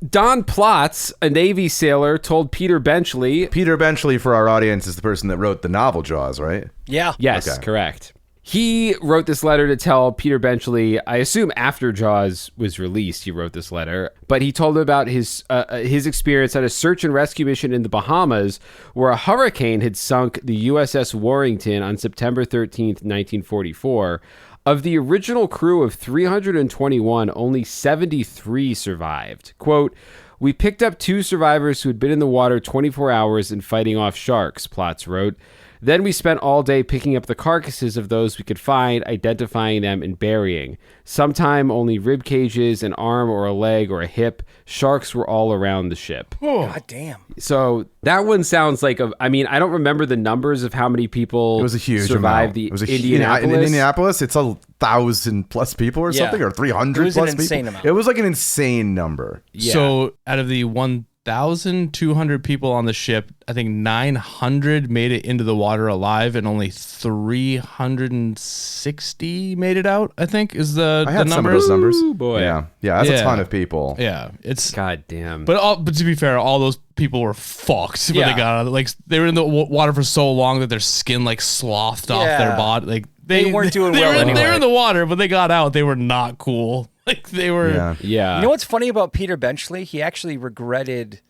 Don Plotz, a Navy sailor, told Peter Benchley.
Peter Benchley, for our audience, is the person that wrote the novel Jaws, right?
Yeah.
Yes,
Okay.
correct. He wrote this letter to tell Peter Benchley, I assume after Jaws was released, he wrote this letter, but he told him about his experience at a search and rescue mission in the Bahamas where a hurricane had sunk the USS Warrington on September 13th, 1944. Of the original crew of 321, only 73 survived. Quote, we picked up 2 survivors who had been in the water 24 hours and fighting off sharks, Plotz wrote. Then we spent all day picking up the carcasses of those we could find, identifying them and burying. Sometime only rib cages, an arm or a leg or a hip. Sharks were all around the ship.
God damn.
So that one sounds like I don't remember the numbers of how many people
It was a huge
survived
amount. It was
Indianapolis.
In Indianapolis, it's 1,000 plus people or something, or 300
It was
plus
an
people.
insane amount.
It was like an insane number.
Yeah.
So out of the 1,200 people on the ship, I think 900 made it into the water alive, and only 360 made it out. I think is the
I had
the
some of
numbers.
those numbers.
Ooh, boy.
Yeah, that's a
Yeah.
ton of people.
Yeah, it's
God damn.
but to be fair, all those people were fucked when
Yeah.
they got out. Like they were in the water for so long that their skin like slothed off their
Yeah.
body. Like
They weren't doing well
They were
anyway.
in the water, but they got out. They were not cool. Like they were.
Yeah.
Yeah.
You know what's funny about Peter Benchley? He actually regretted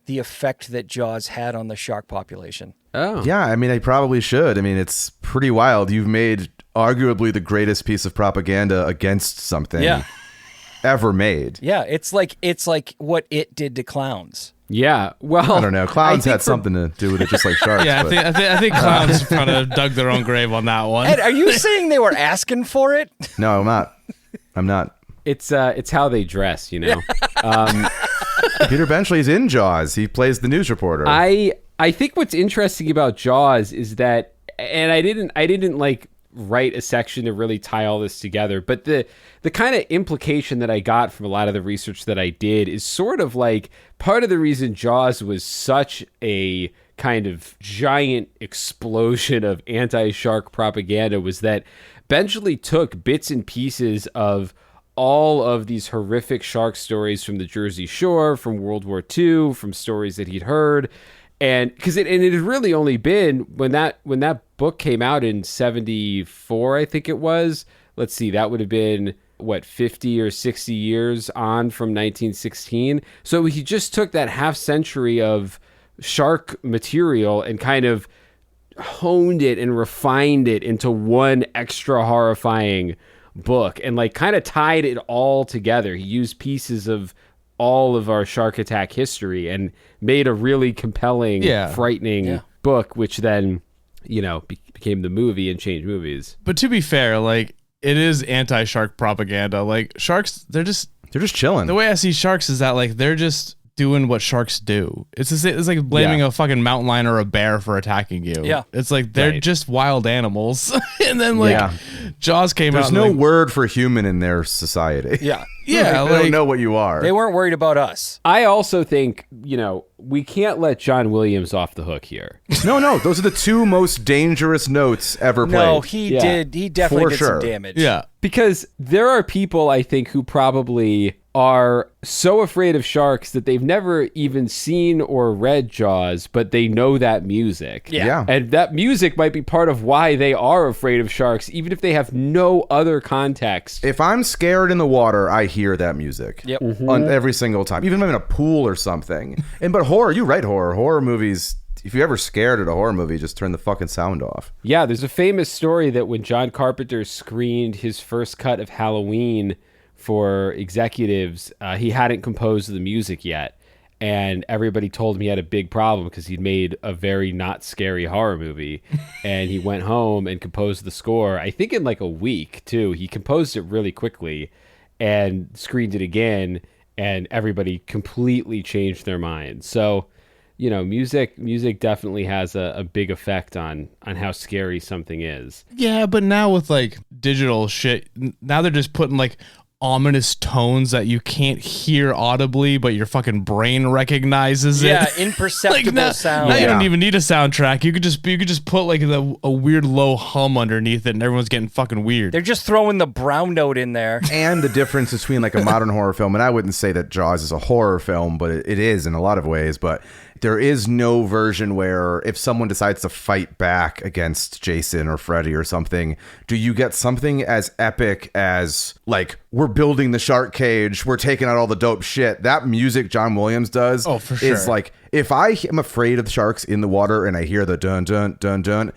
the effect that Jaws had on the shark population.
Oh.
Yeah, I mean, I probably should. I mean, it's pretty wild. You've made arguably the greatest piece of propaganda against something ever made.
Yeah, it's like what it did to clowns.
Yeah. Well,
I don't know. Clowns
I think
had something to do with it, just like sharks.
Yeah,
but-
I think clowns kind of dug their own grave on that one.
Ed, are you saying they were asking for it?
No, I'm not. I'm not.
It's how they dress, you know.
Peter Benchley's in Jaws. He plays the news reporter.
I think what's interesting about Jaws is that, and I didn't like write a section to really tie all this together, but the kind of implication that I got from a lot of the research that I did is sort of like part of the reason Jaws was such a kind of giant explosion of anti-shark propaganda was that Benchley took bits and pieces of all of these horrific shark stories from the Jersey Shore, from World War II, from stories that he'd heard. And because it had really only been when that book came out in 1974, I think it was. Let's see, that would have been 50 or 60 years on from 1916. So he just took that half century of shark material and kind of honed it and refined it into one extra horrifying book and like kind of tied it all together. He used pieces of all of our shark attack history and made a really compelling, frightening book, which then, became the movie and changed movies.
But to be fair, like it is anti-shark propaganda. Like sharks, they're just
chilling.
The way I see sharks is that like they're just doing what sharks do. It's like blaming a fucking mountain lion or a bear for attacking you.
Yeah.
It's like they're just wild animals. And then Jaws came out.
There's no word for human in their society.
Yeah.
Yeah, they don't know what you are.
They weren't worried about us.
I also think, we can't let John Williams off the hook here.
No, those are the two most dangerous notes ever played.
No, he did. He definitely did some damage.
Yeah.
Because there are people, I think, who probably are so afraid of sharks that they've never even seen or read Jaws, but they know that music.
Yeah.
And that music might be part of why they are afraid of sharks, even if they have no other context.
If I'm scared in the water, I hear that music.
Yep.
On every single time. Even if I'm in a pool or something. But horror, you write horror movies. If you're ever scared at a horror movie, just turn the fucking sound off.
Yeah, there's a famous story that when John Carpenter screened his first cut of Halloween for executives, he hadn't composed the music yet. And everybody told him he had a big problem because he'd made a very not scary horror movie. And he went home and composed the score, I think in like a week, too. He composed it really quickly and screened it again. And everybody completely changed their mind. So, music definitely has a big effect on how scary something is.
Yeah, but now with like digital shit, now they're just putting like ominous tones that you can't hear audibly, but your fucking brain recognizes it.
Yeah, imperceptible sound.
Now you don't even need a soundtrack. You could just put like a weird low hum underneath it, and everyone's getting fucking weird.
They're just throwing the brown note in there.
And the difference between like a modern horror film, and I wouldn't say that Jaws is a horror film, but it is in a lot of ways, but there is no version where if someone decides to fight back against Jason or Freddy or something, do you get something as epic as like, we're building the shark cage, we're taking out all the dope shit. That music John Williams does
for sure.
is like, if I am afraid of the sharks in the water and I hear the dun dun dun dun,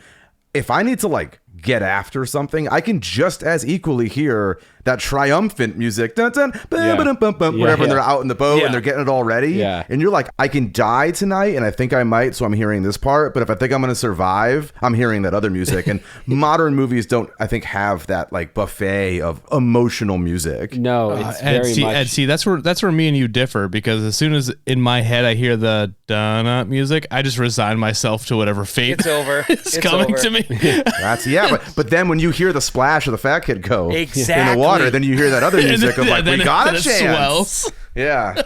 if I need to like get after something, I can just as equally hear that triumphant music, dun, dun, whatever, and they're out in the boat and they're getting it all ready.
Yeah.
And you're like, I can die tonight, and I think I might, so I'm hearing this part. But if I think I'm going to survive, I'm hearing that other music. And modern movies don't, I think, have that like buffet of emotional music.
No, it's very much.
Ed, see, that's where me and you differ, because as soon as in my head I hear the dun music, I just resign myself to whatever fate
It's over.
is coming to me.
But then when you hear the splash of the fat kid go in
Exactly.
the water, then you hear that other music of like, we got a chance.
Swells.
Yeah.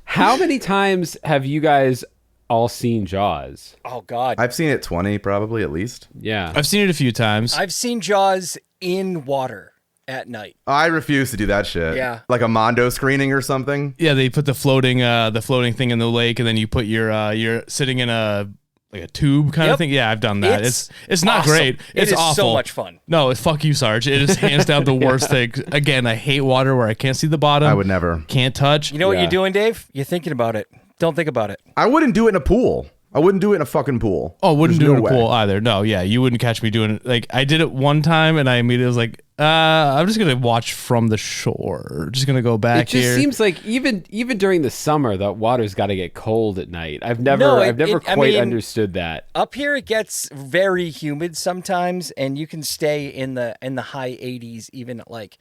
How many times have you guys all seen Jaws?
Oh, God.
I've seen it 20 probably at least.
Yeah.
I've seen it a few times.
I've seen Jaws in water at night.
I refuse to do that shit.
Yeah.
Like a Mondo screening or something.
Yeah, they put the floating thing in the lake, and then you put you're sitting in a tube kind of thing. Yeah, I've done that. It's not
awesome.
great. It's
It is
awful.
so much fun.
No, fuck you, Sarge. It is hands down the worst thing. Again, I hate water where I can't see the bottom.
I would never.
Can't touch.
You know what you're doing, Dave? You're thinking about it. Don't think about it.
I wouldn't do it in a pool. I wouldn't do it in a fucking pool.
Oh, wouldn't
There's
do it
no
in a pool
way.
either. No, yeah, you wouldn't catch me doing it. Like, I did it one time, and I immediately was like, I'm just gonna watch from the shore. Just gonna go back
It just
here.
seems like even during the summer, the water's got to get cold at night. I've never quite understood that.
Up here, it gets very humid sometimes, and you can stay in the high 80s even at like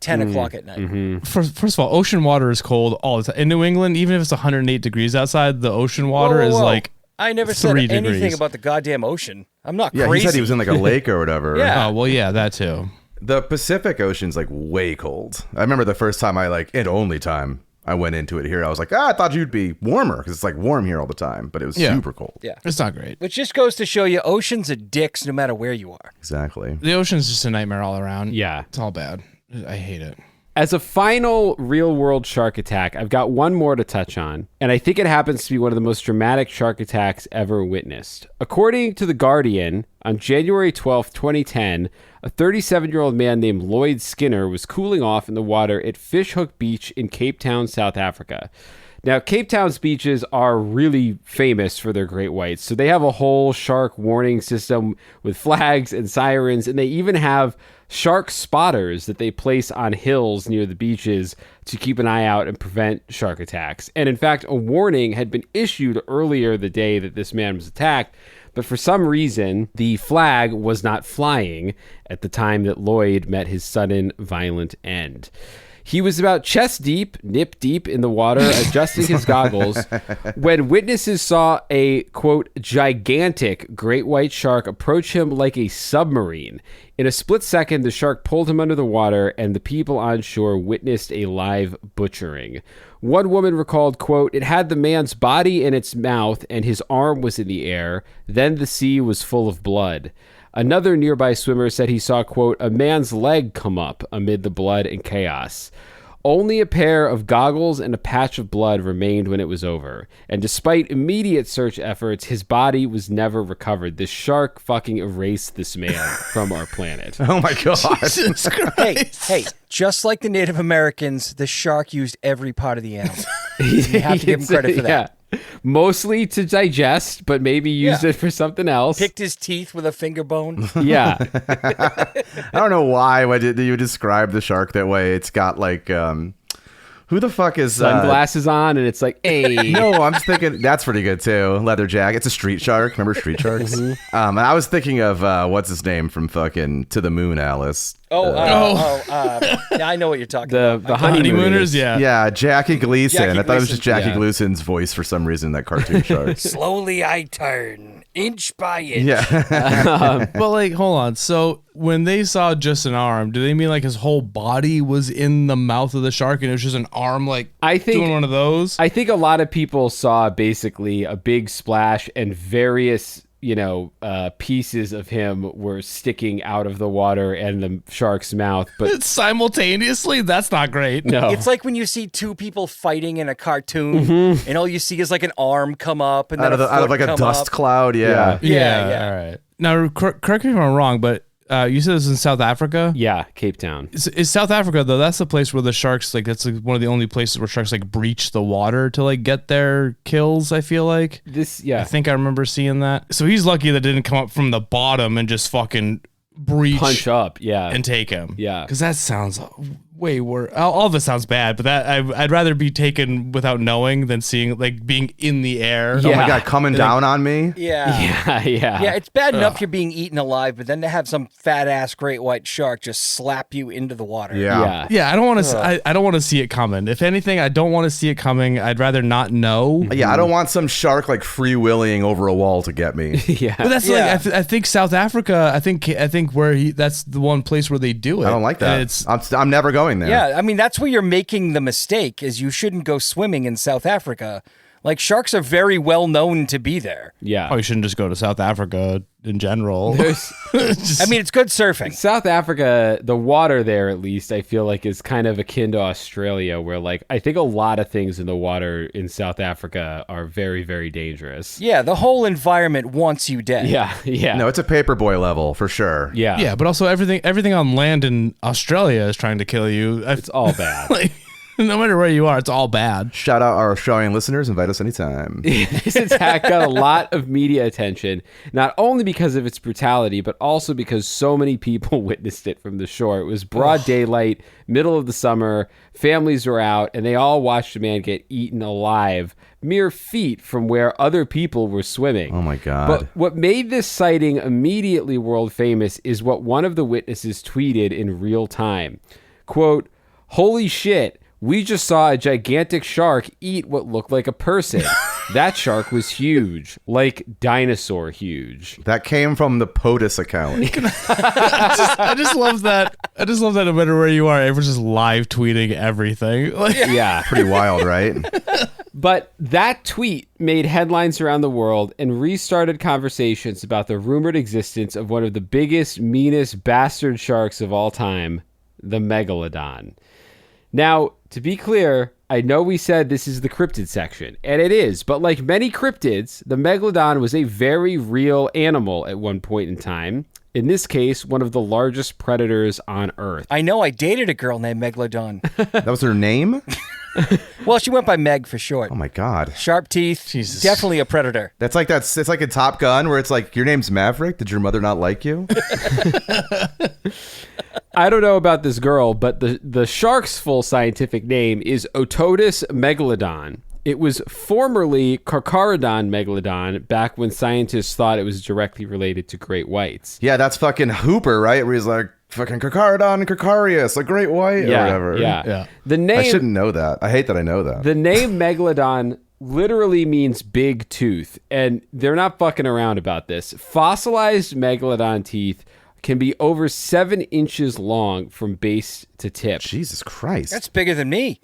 10 o'clock at night.
Mm-hmm.
First of all, ocean water is cold all the time. In New England, even if it's 108 degrees outside, the ocean water is like
I never said
3
anything
degrees.
about the goddamn ocean. I'm not
Yeah,
crazy.
he said he was in like a lake or whatever.
Yeah.
Oh, well, yeah, that too.
The Pacific Ocean's like way cold. I remember the first time and only time I went into it here, I was like, I thought you'd be warmer because it's like warm here all the time, but it was super cold.
Yeah.
It's not great.
Which just goes to show you oceans are dicks no matter where you are.
Exactly.
The ocean's just a nightmare all around.
Yeah.
It's all bad. I hate it.
As a final real-world shark attack, I've got one more to touch on, and I think it happens to be one of the most dramatic shark attacks ever witnessed. According to The Guardian, on January 12th, 2010, a 37-year-old man named Lloyd Skinner was cooling off in the water at Fishhook Beach in Cape Town, South Africa. Now, Cape Town's beaches are really famous for their great whites, so they have a whole shark warning system with flags and sirens, and they even have shark spotters that they place on hills near the beaches to keep an eye out and prevent shark attacks. And in fact, a warning had been issued earlier the day that this man was attacked, but for some reason, the flag was not flying at the time that Lloyd met his sudden, violent end. He was about chest deep, nip deep in the water, adjusting his goggles, when witnesses saw a, quote, gigantic great white shark approach him like a submarine. In a split second, the shark pulled him under the water, and the people on shore witnessed a live butchering. One woman recalled, quote, it had the man's body in its mouth, and his arm was in the air. Then the sea was full of blood. Another nearby swimmer said he saw, quote, a man's leg come up amid the blood and chaos. Only a pair of goggles and a patch of blood remained when it was over. And despite immediate search efforts, his body was never recovered. The shark fucking erased this man from our planet.
Oh my God.
Jesus Christ.
Hey, just like the Native Americans, the shark used every part of the animal. You have to give him credit for that.
Yeah. Mostly to digest, but maybe used it for something else.
Picked his teeth with a finger bone.
Yeah.
I don't know why you describe the shark that way. It's got like, who the fuck is
Sunglasses on, and it's like, hey.
No, I'm just thinking that's pretty good too. Leather jacket. It's a street shark. Remember street sharks? And I was thinking of what's his name from fucking To the Moon, Alice.
Yeah, I know what you're talking about.
The honeymooners,
yeah.
Yeah, Jackie Gleason.
Jackie
I thought it was just
Gleason.
Jackie Gleason's voice for some reason. That cartoon shark.
Slowly I turn, inch by inch.
Yeah.
But like, hold on. So when they saw just an arm, do they mean like his whole body was in the mouth of the shark and it was just an arm like
I think
doing one of those?
I think a lot of people saw basically a big splash and various, pieces of him were sticking out of the water and the shark's mouth. But
Simultaneously? That's not great.
no.
It's like when you see two people fighting in a cartoon, and all you see is like an arm come up and then
out of like a dust cloud. Yeah.
Yeah.
All right. Now, correct me if I'm wrong, but you said this in South Africa?
Yeah, Cape Town.
Is South Africa, though, that's the place where the sharks, like, that's like one of the only places where sharks, like, breach the water to, like, get their kills, I feel like. I think I remember seeing that. So he's lucky that didn't come up from the bottom and just fucking breach.
Punch up, yeah.
And take him.
Yeah.
Because that sounds way worse. All of it sounds bad, but that I'd rather be taken without knowing than seeing, like, being in the air.
Oh my God, coming down on me.
Yeah.
Yeah.
It's bad enough you're being eaten alive, but then to have some fat ass great white shark just slap you into the water.
Yeah.
Yeah, I don't want to. I don't want to see it coming. If anything, I don't want to see it coming. I'd rather not know.
Yeah, I don't want some shark like free-willing over a wall to get me.
Yeah.
But that's like I think South Africa. I think where that's the one place where they do it.
I don't like that. I'm never going there.
Yeah, I mean, that's where you're making the mistake, is you shouldn't go swimming in South Africa. Like, sharks are very well known to be there.
Yeah.
Oh, you shouldn't just go to South Africa in general.
I mean, it's good surfing.
South Africa, the water there, at least, I feel like is kind of akin to Australia, where, like, I think a lot of things in the water in South Africa are very, very dangerous.
Yeah, the whole environment wants you dead.
Yeah.
No, it's a paperboy level for sure.
Yeah.
Yeah, but also everything on land in Australia is trying to kill you.
It's all bad.
Like, no matter where you are, it's all bad.
Shout out our Australian listeners. Invite us anytime.
This attack got a lot of media attention, not only because of its brutality, but also because so many people witnessed it from the shore. It was broad daylight, middle of the summer, families were out, and they all watched a man get eaten alive, mere feet from where other people were swimming.
Oh my God.
But what made this sighting immediately world famous is what one of the witnesses tweeted in real time. Quote, "Holy shit. We just saw a gigantic shark eat what looked like a person. That shark was huge, like dinosaur huge."
That came from the POTUS account.
I just love that. I just love that no matter where you are, everyone's just live tweeting everything. Like,
Yeah.
Pretty wild, right?
But that tweet made headlines around the world and restarted conversations about the rumored existence of one of the biggest, meanest bastard sharks of all time, the Megalodon. Now, to be clear, I know we said this is the cryptid section, and it is, but like many cryptids, the Megalodon was a very real animal at one point in time. In this case, one of the largest predators on Earth.
I know, I dated a girl named Megalodon.
That was her name?
Well, she went by Meg for short.
Oh my God.
Sharp teeth,
Jesus.
definitely a predator.
It's like a Top Gun where it's like, your name's Maverick. Did your mother not like you?
I don't know about this girl, but the shark's full scientific name is Ototus megalodon. It was formerly Carcharodon megalodon back when scientists thought it was directly related to great whites.
Yeah, that's fucking Hooper, right? Where he's like, fucking Carcharodon Carcharius, a great white or whatever.
Yeah. The name,
I shouldn't know that. I hate that I know that.
The name Megalodon literally means big tooth, and they're not fucking around about this. Fossilized Megalodon teeth can be over 7 inches long from base to tip.
Jesus Christ.
That's bigger than me.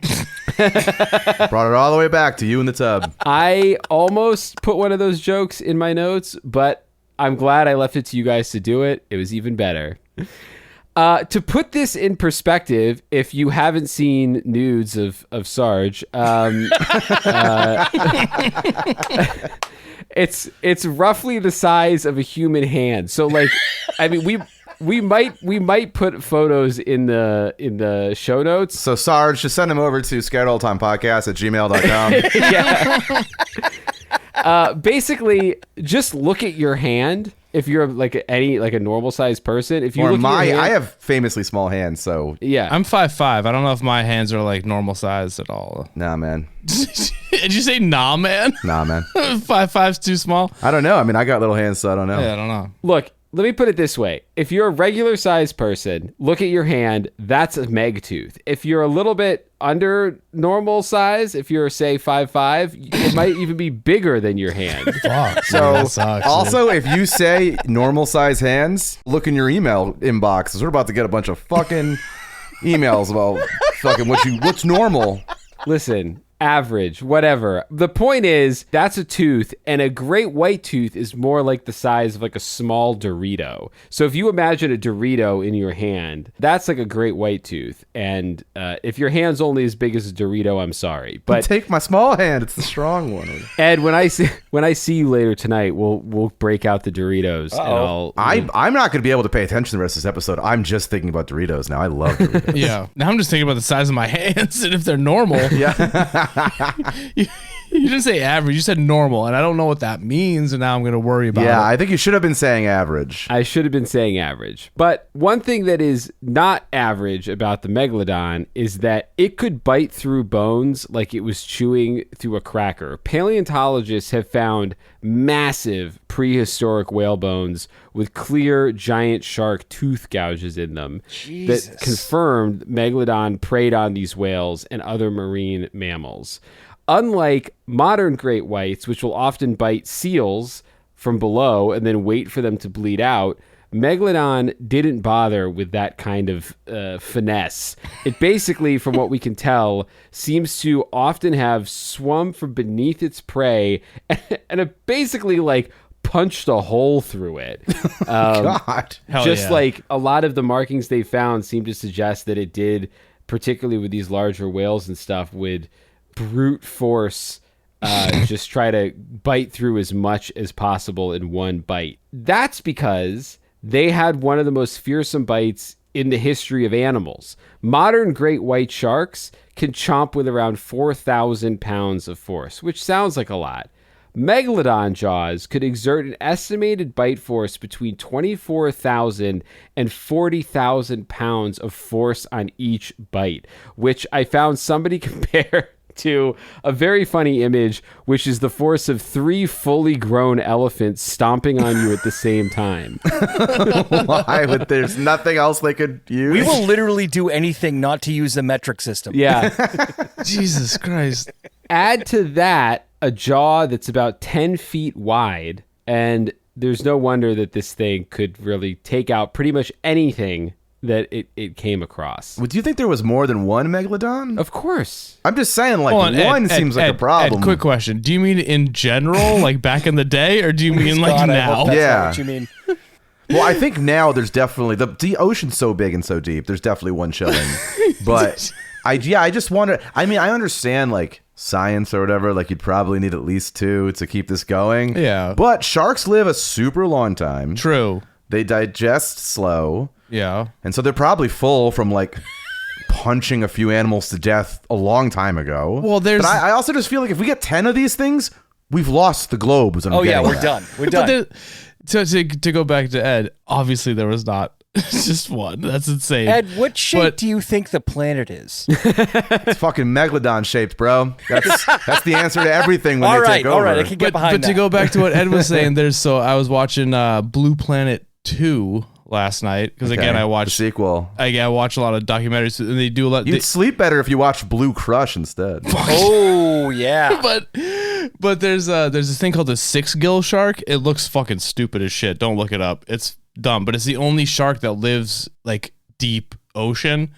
Brought it all the way back to you in the tub.
I almost put one of those jokes in my notes, but I'm glad I left it to you guys to do it. It was even better. To put this in perspective, if you haven't seen nudes of Sarge, it's roughly the size of a human hand. So like, I mean, we might put photos in the show notes.
So Sarge, just send them over to scaredoldtimepodcast@gmail.com.
Yeah. Basically, just look at your hand. If you're like a normal sized person, if you look at your hand,
I have famously small hands, so
yeah,
I'm 5'5". I don't know if my hands are like normal size at all.
nah, man.
Did you say nah, man?
Nah, man.
5'5's too small.
I don't know. I mean, I got little hands, so I don't know.
Yeah, I don't know.
Look, let me put it this way. If you're a regular sized person, look at your hand. That's a Meg Tooth. If you're a little bit under normal size, if you're, say, 5'5", it might even be bigger than your hand.
Fuck.
So,
that sucks,
also, if you say normal size hands, look in your email inbox, because we're about to get a bunch of fucking emails about fucking what's normal.
Listen, average, whatever. The point is, that's a tooth, and a great white tooth is more like the size of like a small Dorito. So if you imagine a Dorito in your hand, that's like a great white tooth. And if your hand's only as big as a Dorito, I'm sorry, but
Take my small hand; it's the strong one.
Ed, when I see you later tonight, we'll break out the Doritos. And
I'm not going to be able to pay attention to the rest of this episode. I'm just thinking about Doritos now. I love Doritos.
Yeah. Now I'm just thinking about the size of my hands and if they're normal.
Yeah.
You didn't say average. You said normal, and I don't know what that means, and now I'm going to worry about it.
Yeah, I think you should have been saying average.
I should have been saying average. But one thing that is not average about the Megalodon is that it could bite through bones like it was chewing through a cracker. Paleontologists have found massive prehistoric whale bones with clear giant shark tooth gouges in them that confirmed Megalodon preyed on these whales and other marine mammals. Unlike modern great whites, which will often bite seals from below and then wait for them to bleed out, Megalodon didn't bother with that kind of finesse. It basically, from what we can tell, seems to often have swum from beneath its prey and it basically like punched a hole through it.
God.
Just like a lot of the markings they found seem to suggest that it did, particularly with these larger whales and stuff, would brute force just try to bite through as much as possible in one bite. That's because they had one of the most fearsome bites in the history of animals. Modern great white sharks can chomp with around 4,000 pounds of force, which sounds like a lot. Megalodon jaws could exert an estimated bite force between 24,000 and 40,000 pounds of force on each bite, which I found somebody compare to a very funny image, which is the force of 3 fully grown elephants stomping on you at the same time.
Why would there's nothing else they could use?
We will literally do anything not to use the metric system.
Yeah.
Jesus Christ.
Add to that a jaw that's about 10 feet wide, and there's no wonder that this thing could really take out pretty much anything that it came across.
Would you think there was more than one Megalodon?
Of course.
I'm just saying, like,
Hold on,
one seems like a problem.
Ed, quick question. Do you mean in general, like back in the day, or do you mean like
God, I
now?
hope that's
Yeah.
not what you mean.
Well, I think now there's definitely the ocean's so big and so deep. There's definitely one chilling, but I just wonder. I mean, I understand like science or whatever. Like you'd probably need at least 2 to keep this going.
Yeah.
But sharks live a super long time.
True.
They digest slow.
Yeah.
And so they're probably full from like punching a few animals to death a long time ago.
Well, there's.
But I also just feel like if we get 10 of these things, we've lost the globe.
Oh yeah, we're done. We're done.
To go back to Ed, obviously there was not just one. That's insane.
Ed, what shape do you think the planet is?
It's fucking Megalodon shaped, bro. That's the answer to everything when they take over.
All right, I can get behind
but
that.
to go back to what Ed was saying, I was watching Blue Planet 2 last night because
Okay,
again I
the
watched
sequel.
I watch a lot of documentaries and they do a lot.
You'd sleep better if you watched Blue Crush instead.
Oh yeah.
But there's this thing called the 6-gill shark. It looks fucking stupid as shit. Don't look it up. It's dumb, but it's the only shark that lives like deep ocean,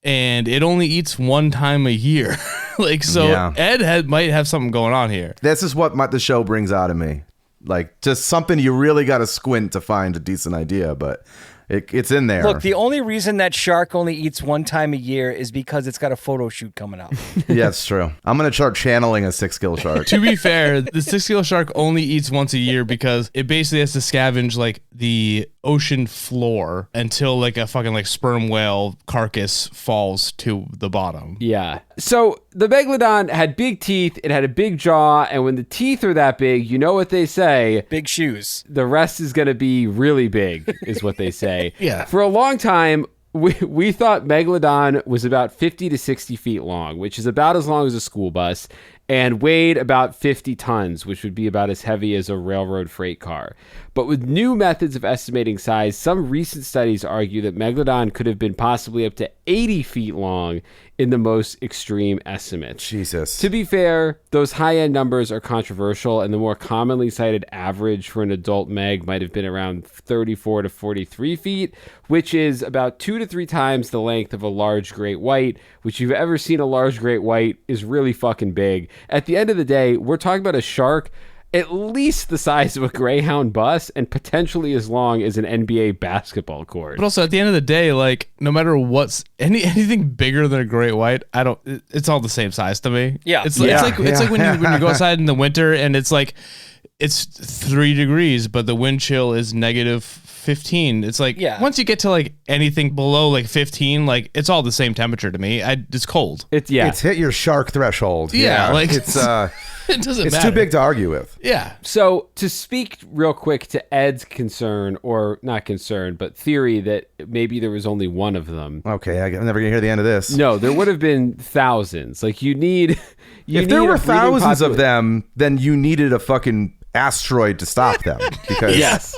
and it only eats one time a year. Like so,
Yeah.
Ed might have something going on here.
This is what the show brings out of me. Like, just something you really got to squint to find a decent idea, but it's in there.
Look, the only reason that shark only eats one time a year is because it's got a photo shoot coming up.
Yeah, it's true. I'm going to start channeling a 6-gill shark.
To be fair, the 6-gill shark only eats once a year because it basically has to scavenge like the ocean floor until like a fucking like sperm whale carcass falls to the bottom.
Yeah. So the Megalodon had big teeth, it had a big jaw, and when the teeth are that big, you know what they say.
Big shoes.
The rest is going to be really big, is what they say.
Yeah.
For a long time, we thought Megalodon was about 50 to 60 feet long, which is about as long as a school bus, and weighed about 50 tons, which would be about as heavy as a railroad freight car. But with new methods of estimating size, some recent studies argue that Megalodon could have been possibly up to 80 feet long in the most extreme estimates.
Jesus.
To be fair, those high-end numbers are controversial, and the more commonly cited average for an adult Meg might have been around 34 to 43 feet, which is about 2 to 3 times the length of a large great white, which if you've ever seen a large great white is really fucking big. At the end of the day, we're talking about a shark at least the size of a Greyhound bus and potentially as long as an NBA basketball court.
But also at the end of the day, like no matter what's anything bigger than a great white, it's all the same size to me.
Yeah.
It's
Yeah.
like when you go outside in the winter and it's like it's 3 degrees, but the wind chill is negative 15. It's like once you get to like anything below like 15, like it's all the same temperature to me. It's cold.
It's hit your shark threshold.
Yeah, like
it's
it doesn't
it's
matter.
too big to argue with.
Yeah.
So to speak real quick to Ed's concern, or not concern, but theory that maybe there was only one of them.
Okay, I'm never gonna hear the end of this.
No, there would have been thousands. Like you need
If there were thousands of them, then you needed a fucking asteroid to stop them. Because
Yes.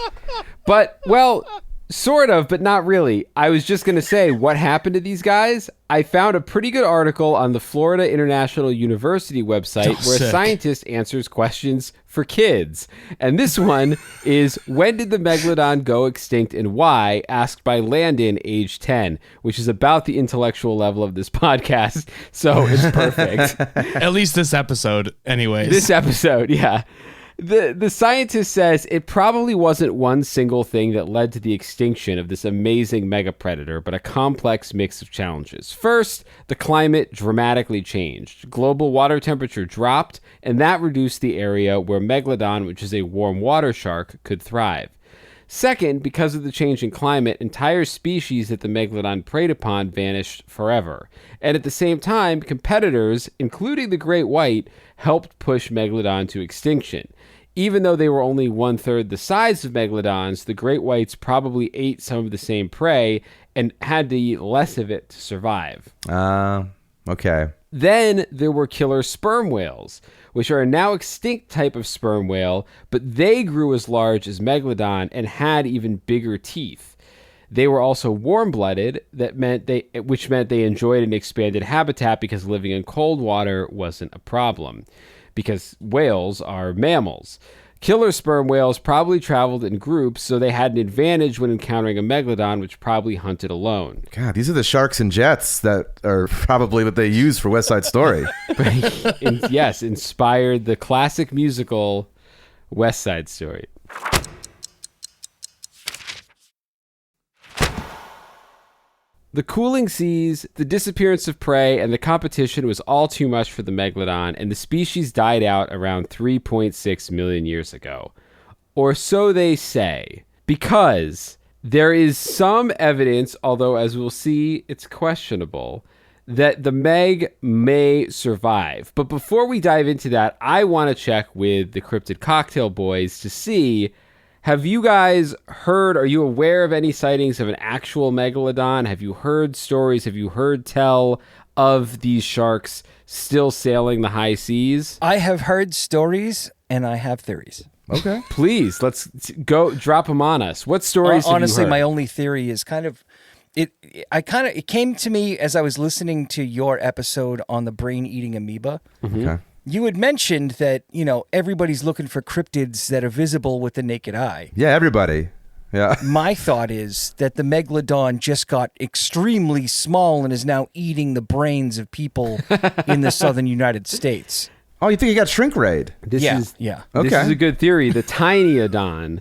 But, well, sort of, but not really. I was just going to say, what happened to these guys? I found a pretty good article on the Florida International University website where a scientist answers questions for kids. And this one is, when did the Megalodon go extinct and why? Asked by Landon, age 10, which is about the intellectual level of this podcast. So it's perfect.
At least this episode, anyways.
This episode, yeah. The scientist says it probably wasn't one single thing that led to the extinction of this amazing mega predator, but a complex mix of challenges. First, the climate dramatically changed. Global water temperature dropped, and that reduced the area where Megalodon, which is a warm water shark, could thrive. Second, because of the change in climate, entire species that the Megalodon preyed upon vanished forever. And at the same time, competitors, including the great white, helped push Megalodon to extinction. Even though they were only 1/3 the size of Megalodons, the great whites probably ate some of the same prey and had to eat less of it to survive.
Okay.
Then there were killer sperm whales, which are a now extinct type of sperm whale, but they grew as large as Megalodon and had even bigger teeth. They were also warm-blooded, which meant they enjoyed an expanded habitat because living in cold water wasn't a problem, because whales are mammals. Killer sperm whales probably traveled in groups, so they had an advantage when encountering a Megalodon, which probably hunted alone.
God, these are the sharks and jets that are probably what they use for West Side Story.
Yes, inspired the classic musical West Side Story. The cooling seas, the disappearance of prey, and the competition was all too much for the Megalodon, and the species died out around 3.6 million years ago. Or so they say. Because there is some evidence, although as we'll see, it's questionable, that the Meg may survive. But before we dive into that, I want to check with the Cryptid Cocktail Boys to see, have you guys heard, are you aware of any sightings of an actual Megalodon? Have you heard stories? Have you heard tell of these sharks still sailing the high seas?
I have heard stories and I have theories.
Okay.
Please, let's go drop them on us. What stories?
Honestly,
have you heard?
my only theory is it came to me as I was listening to your episode on the brain-eating amoeba.
Okay.
You had mentioned that, everybody's looking for cryptids that are visible with the naked eye.
Yeah, everybody. Yeah.
My thought is that the Megalodon just got extremely small and is now eating the brains of people in the southern United States.
Oh, you think he got shrink raid?
This
Yeah,
is
yeah.
This
Okay.
is a good theory. The Tinyodon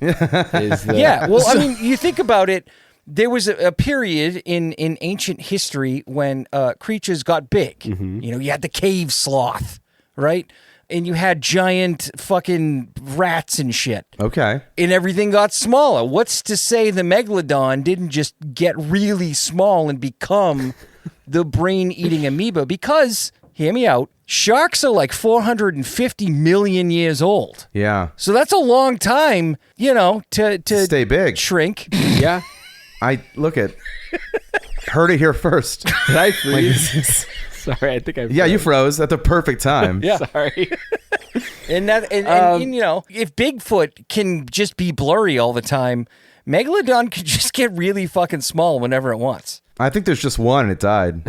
is the
Yeah, well, I mean, you think about it. There was a period in ancient history when creatures got big. You had the cave sloth, right? And you had giant fucking rats and shit.
Okay.
And everything got smaller. What's to say the Megalodon didn't just get really small and become the brain-eating amoeba? Because, hear me out, sharks are like 450 million years old.
Yeah.
So that's a long time, to
Stay big.
shrink.
yeah.
Heard it here first.
Did I freeze? Sorry, I think I.
Yeah, you froze at the perfect time.
Yeah. Sorry.
And if Bigfoot can just be blurry all the time, Megalodon could just get really fucking small whenever it wants.
I think there's just one and it died.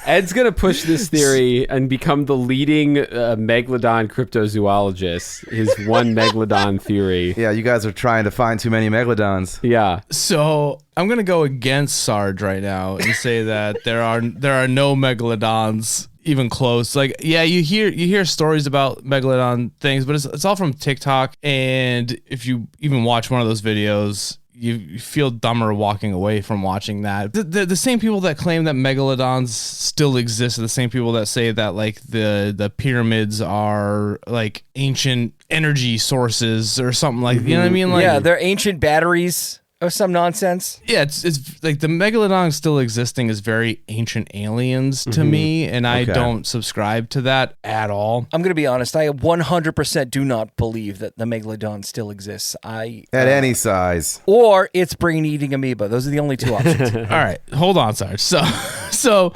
Ed's gonna push this theory and become the leading Megalodon cryptozoologist. His one Megalodon theory.
Yeah, you guys are trying to find too many megalodons.
Yeah.
So I'm gonna go against Sarge right now and say that there are no megalodons even close. Like, yeah, you hear stories about megalodon things, but it's all from TikTok. And if you even watch one of those videos, you feel dumber walking away from watching that. The same people that claim that megalodons still exist are the same people that say that like the pyramids are like ancient energy sources or something like, you know what I mean? Like,
Yeah, they're ancient batteries or some nonsense.
yeah, it's like the megalodon still existing is very ancient aliens to me, and I
Okay.
don't subscribe to that at all.
I'm going to be honest. I 100% do not believe that the Megalodon still exists.
At any size.
Or it's brain-eating amoeba. Those are the only two options.
All right, hold on, Sarge. So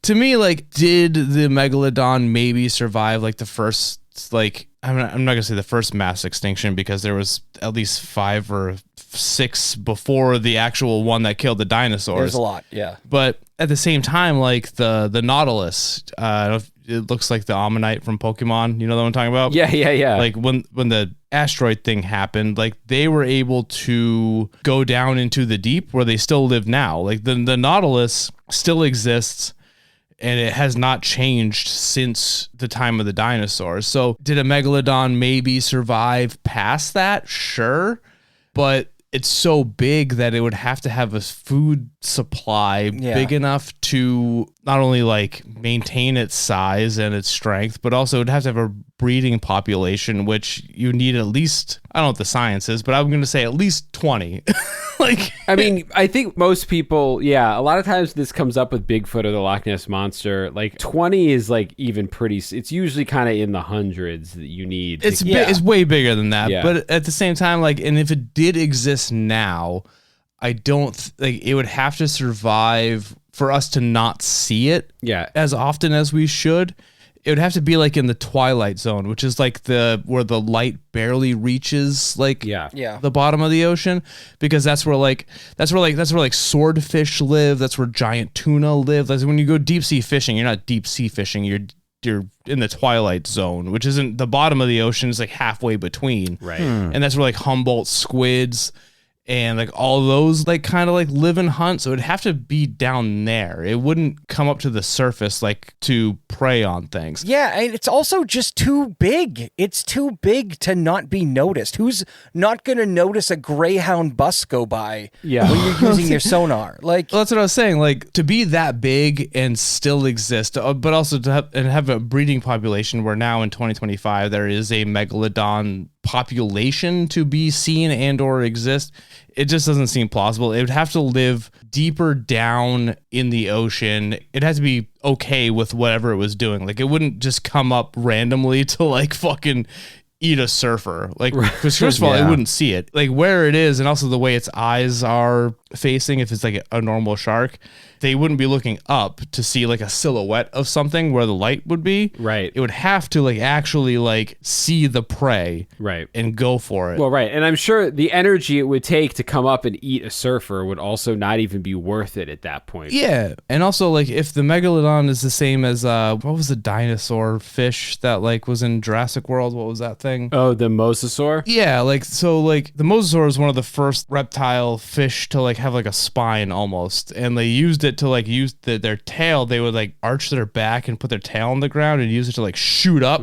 to me, like, did the megalodon maybe survive like the first, like, I'm not gonna say the first mass extinction because there was at least 5 or 6 before the actual one that killed the dinosaurs.
There's a lot, yeah.
But at the same time, like the Nautilus, it looks like the Ammonite from Pokemon. You know what I'm talking about?
Yeah.
Like when the asteroid thing happened, like they were able to go down into the deep where they still live now. Like the Nautilus still exists. And it has not changed since the time of the dinosaurs. So did a megalodon maybe survive past that? Sure. But it's so big that it would have to have a food supply big enough to not only like maintain its size and its strength, but also it would have to have a breeding population, which you need at least, I don't know what the science is, but I'm going to say at least 20. Like,
I mean, I think most people, a lot of times this comes up with Bigfoot or the Loch Ness Monster. Like 20 is like even pretty, it's usually kind of in the hundreds that you need.
It's way bigger than that.
Yeah.
But at the same time, like, and if it did exist now, I don't like it would have to survive for us to not see it as often as we should. It would have to be like in the twilight zone, which is like where the light barely reaches like the bottom of the ocean, because that's where swordfish live. That's where giant tuna live. That's when you go deep sea fishing. You're not deep sea fishing. You're in the twilight zone, which isn't the bottom of the ocean. Is like halfway between,
right?
And that's where like Humboldt squids and like all those like kind of like live and hunt. So it'd have to be down there. It wouldn't come up to the surface like to prey on things.
Yeah, and it's also just too big. It's too big to not be noticed. Who's not going to notice a Greyhound bus go by when you're using your sonar? Like,
Well, that's what I was saying. Like to be that big and still exist, but also to have a breeding population where now in 2025 there is a megalodon population to be seen and or exist. It just doesn't seem plausible. It would have to live deeper down in the ocean. It has to be okay with whatever it was doing. Like it wouldn't just come up randomly to like fucking eat a surfer. Like, because first of all, it wouldn't see it. Like where it is, and also the way its eyes are facing, if it's like a normal shark, they wouldn't be looking up to see like a silhouette of something where the light would be.
Right.
It would have to like actually like see the prey.
Right.
And go for it.
Well, right. And I'm sure the energy it would take to come up and eat a surfer would also not even be worth it at that point.
Yeah. And also like if the Megalodon is the same as what was the dinosaur fish that like was in Jurassic World? What was that thing?
Oh, the mosasaur?
Yeah, like so like the mosasaur is one of the first reptile fish to like have like a spine almost, and they used it to like use their tail. They would like arch their back and put their tail on the ground and use it to like shoot up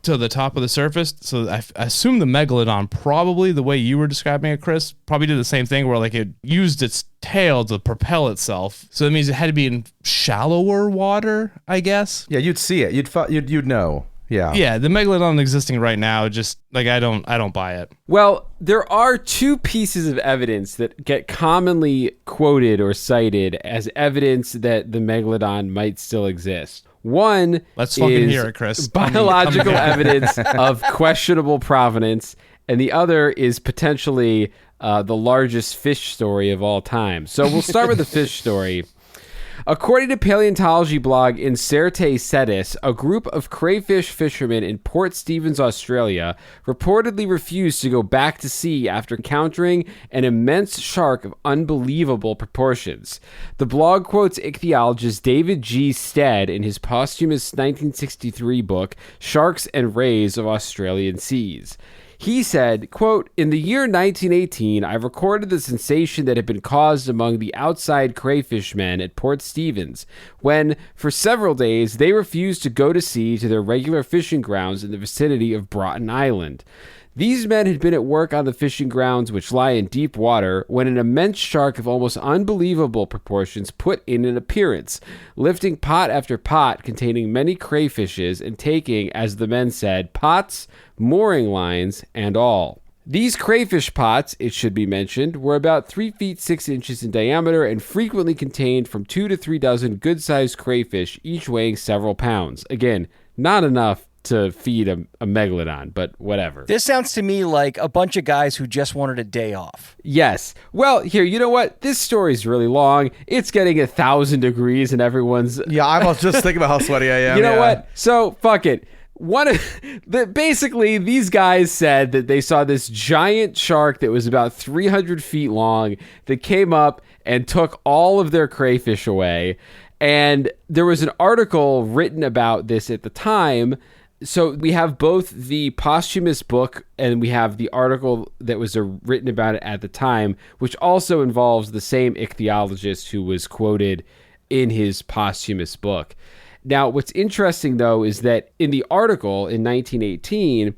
to the top of the surface. So I assume the Megalodon, probably the way you were describing it, Chris, probably did the same thing where like it used its tail to propel itself. So that means it had to be in shallower water, I guess.
Yeah, you'd see it. You'd know. Yeah.
Yeah, the Megalodon existing right now, just like I don't buy it.
Well, there are two pieces of evidence that get commonly quoted or cited as evidence that the Megalodon might still exist. One
Let's fucking
is
hear it, Chris.
biological evidence of questionable provenance, and the other is potentially the largest fish story of all time. So we'll start with the fish story. According to paleontology blog Inserte Cetus, a group of crayfish fishermen in Port Stephens, Australia, reportedly refused to go back to sea after encountering an immense shark of unbelievable proportions. The blog quotes ichthyologist David G. Stead in his posthumous 1963 book, Sharks and Rays of Australian Seas. He said, quote, "In the year 1918, I recorded the sensation that had been caused among the outside crayfish men at Port Stephens, when, for several days, they refused to go to sea to their regular fishing grounds in the vicinity of Broughton Island. These men had been at work on the fishing grounds, which lie in deep water, when an immense shark of almost unbelievable proportions put in an appearance, lifting pot after pot containing many crayfishes and taking, as the men said, pots, mooring lines, and all. These crayfish pots, it should be mentioned, were about 3 feet 6 inches in diameter and frequently contained from 2 to 3 dozen good-sized crayfish, each weighing several pounds. Again, not enough to feed a megalodon, but whatever."
This sounds to me like a bunch of guys who just wanted a day off.
Yes. Well, here, you know what? This story's really long. It's getting 1,000 degrees and everyone's...
Yeah, I was just thinking about how sweaty I am.
You know what? So, fuck it. Basically, these guys said that they saw this giant shark that was about 300 feet long that came up and took all of their crayfish away. And there was an article written about this at the time. So we have both the posthumous book and we have the article that was written about it at the time, which also involves the same ichthyologist who was quoted in his posthumous book. Now, what's interesting, though, is that in the article in 1918,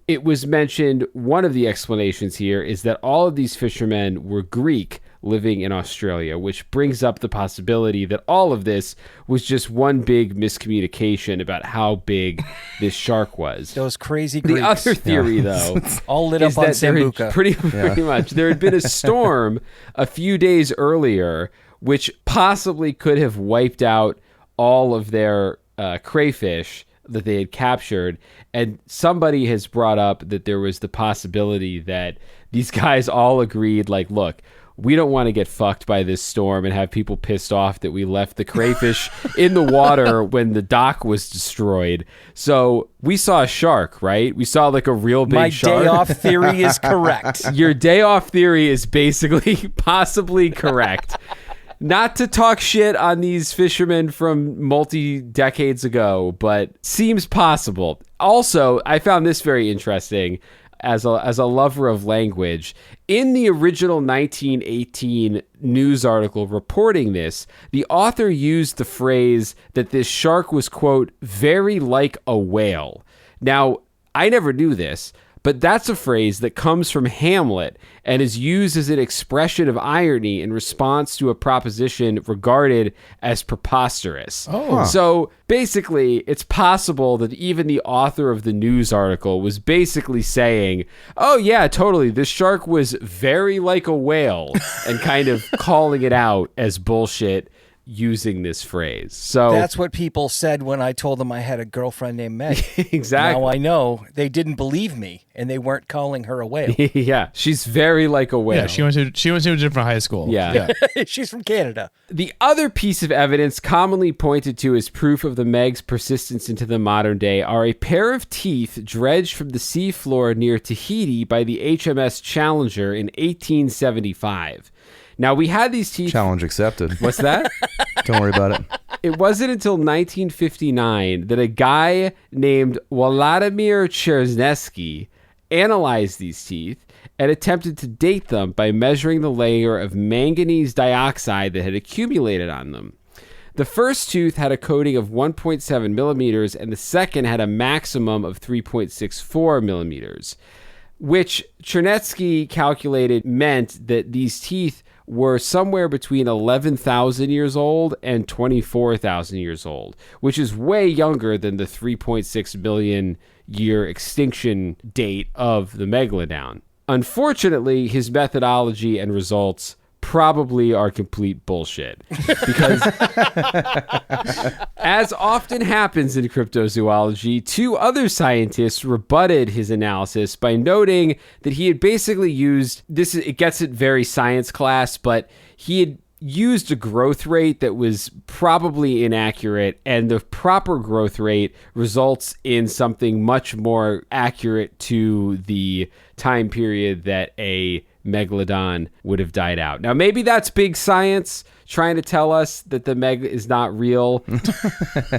it was mentioned, one of the explanations here is that all of these fishermen were Greek living in Australia, which brings up the possibility that all of this was just one big miscommunication about how big this shark was.
Those crazy Greeks.
The other theory, though,
all lit up on Sambuca.
Pretty much. There had been a storm a few days earlier, which possibly could have wiped out all of their crayfish that they had captured. And somebody has brought up that there was the possibility that these guys all agreed, like, look, we don't want to get fucked by this storm and have people pissed off that we left the crayfish in the water when the dock was destroyed. So we saw a shark, right? We saw like a real big shark.
My day off theory is correct.
Your day off theory is basically possibly correct. Not to talk shit on these fishermen from multi-decades ago, but seems possible. Also, I found this very interesting. As a lover of language, in the original 1918 news article reporting this, the author used the phrase that this shark was, quote, very like a whale. Now, I never knew this, but that's a phrase that comes from Hamlet and is used as an expression of irony in response to a proposition regarded as preposterous.
Oh.
So basically, it's possible that even the author of the news article was basically saying, oh yeah, totally, this shark was very like a whale, and kind of calling it out as bullshit using this phrase. So
That's what people said when I told them I had a girlfriend named Meg.
exactly.
Now I know they didn't believe me, and they weren't calling her a whale.
Yeah, she's very like a whale.
Yeah, she went to a different high school.
Yeah.
She's from Canada.
The other piece of evidence commonly pointed to as proof of the Meg's persistence into the modern day are a pair of teeth dredged from the seafloor near Tahiti by the HMS Challenger in 1875. Now, we had these teeth...
Challenge accepted.
What's that?
Don't worry about it.
It wasn't until 1959 that a guy named Wladimir Chernesky analyzed these teeth and attempted to date them by measuring the layer of manganese dioxide that had accumulated on them. The first tooth had a coating of 1.7 millimeters, and the second had a maximum of 3.64 millimeters, which Chernesky calculated meant that these teeth were somewhere between 11,000 years old and 24,000 years old, which is way younger than the 3.6 billion year extinction date of the Megalodon. Unfortunately, his methodology and results probably are complete bullshit because as often happens in cryptozoology, two other scientists rebutted his analysis by noting that he had basically used this. It gets it very science class, but he had used a growth rate that was probably inaccurate, and the proper growth rate results in something much more accurate to the time period that a Megalodon would have died out. Now, maybe that's big science trying to tell us that the Meg is not real.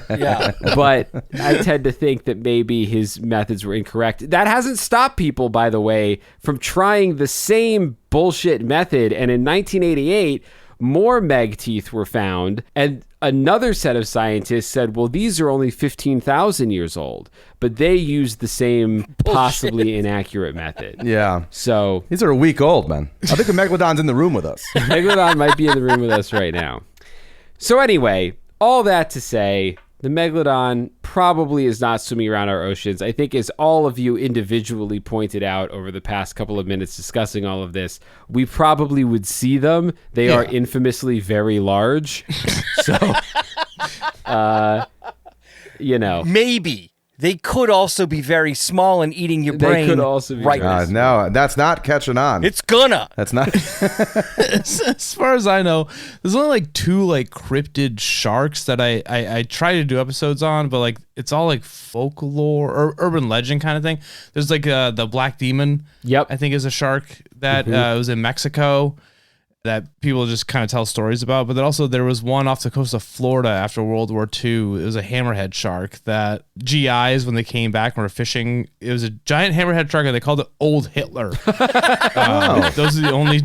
Yeah.
But I tend to think that maybe his methods were incorrect. That hasn't stopped people, by the way, from trying the same bullshit method. And in 1988, more Meg teeth were found, and another set of scientists said, well, these are only 15,000 years old, but they used the same possibly inaccurate method.
Yeah.
So
These are a week old, man. I think the Megalodon's in the room with us.
Megalodon might be in the room with us right now. So anyway, all that to say, the Megalodon probably is not swimming around our oceans. I think as all of you individually pointed out over the past couple of minutes discussing all of this, we probably would see them. They are infamously very large. So,
Maybe. They could also be very small and eating your brain.
They could also be
right.
very
No, that's not catching on.
It's gonna.
That's not.
As far as I know, there's only like two like cryptid sharks that I try to do episodes on, but like it's all like folklore or urban legend kind of thing. There's like the black demon.
Yep.
I think is a shark that was in Mexico that people just kind of tell stories about. But then also there was one off the coast of Florida after World War II. It was a hammerhead shark that GIs, when they came back and were fishing, it was a giant hammerhead shark and they called it Old Hitler. Those are the only...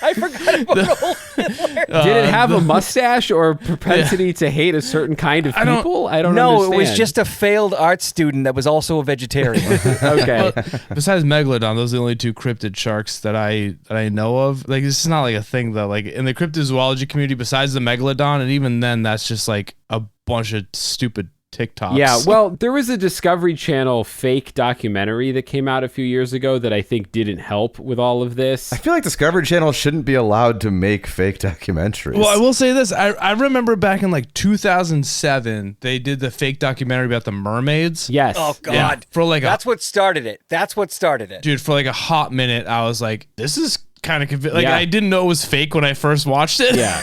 I forgot about old Hitler.
Did it have a mustache or a propensity to hate a certain kind of people? I don't
No,
understand.
it was just a failed art student that was also a vegetarian.
Okay.
Besides Megalodon, those are the only two cryptid sharks that I know of. Like, this is not like a thing though. Like in the cryptozoology community, besides the Megalodon, and even then, that's just like a bunch of stupid TikToks.
Yeah, well, there was a Discovery Channel fake documentary that came out a few years ago that I think didn't help with all of this.
I feel like Discovery Channel shouldn't be allowed to make fake documentaries.
Well, I will say this. I remember back in like 2007, they did the fake documentary about the mermaids.
Yes.
Oh, God.
Yeah, for like
That's what started it. That's what started it.
dude, for like a hot minute, I was like, this is kind of like
Yeah.
I didn't know it was fake when I first watched it.
Yeah.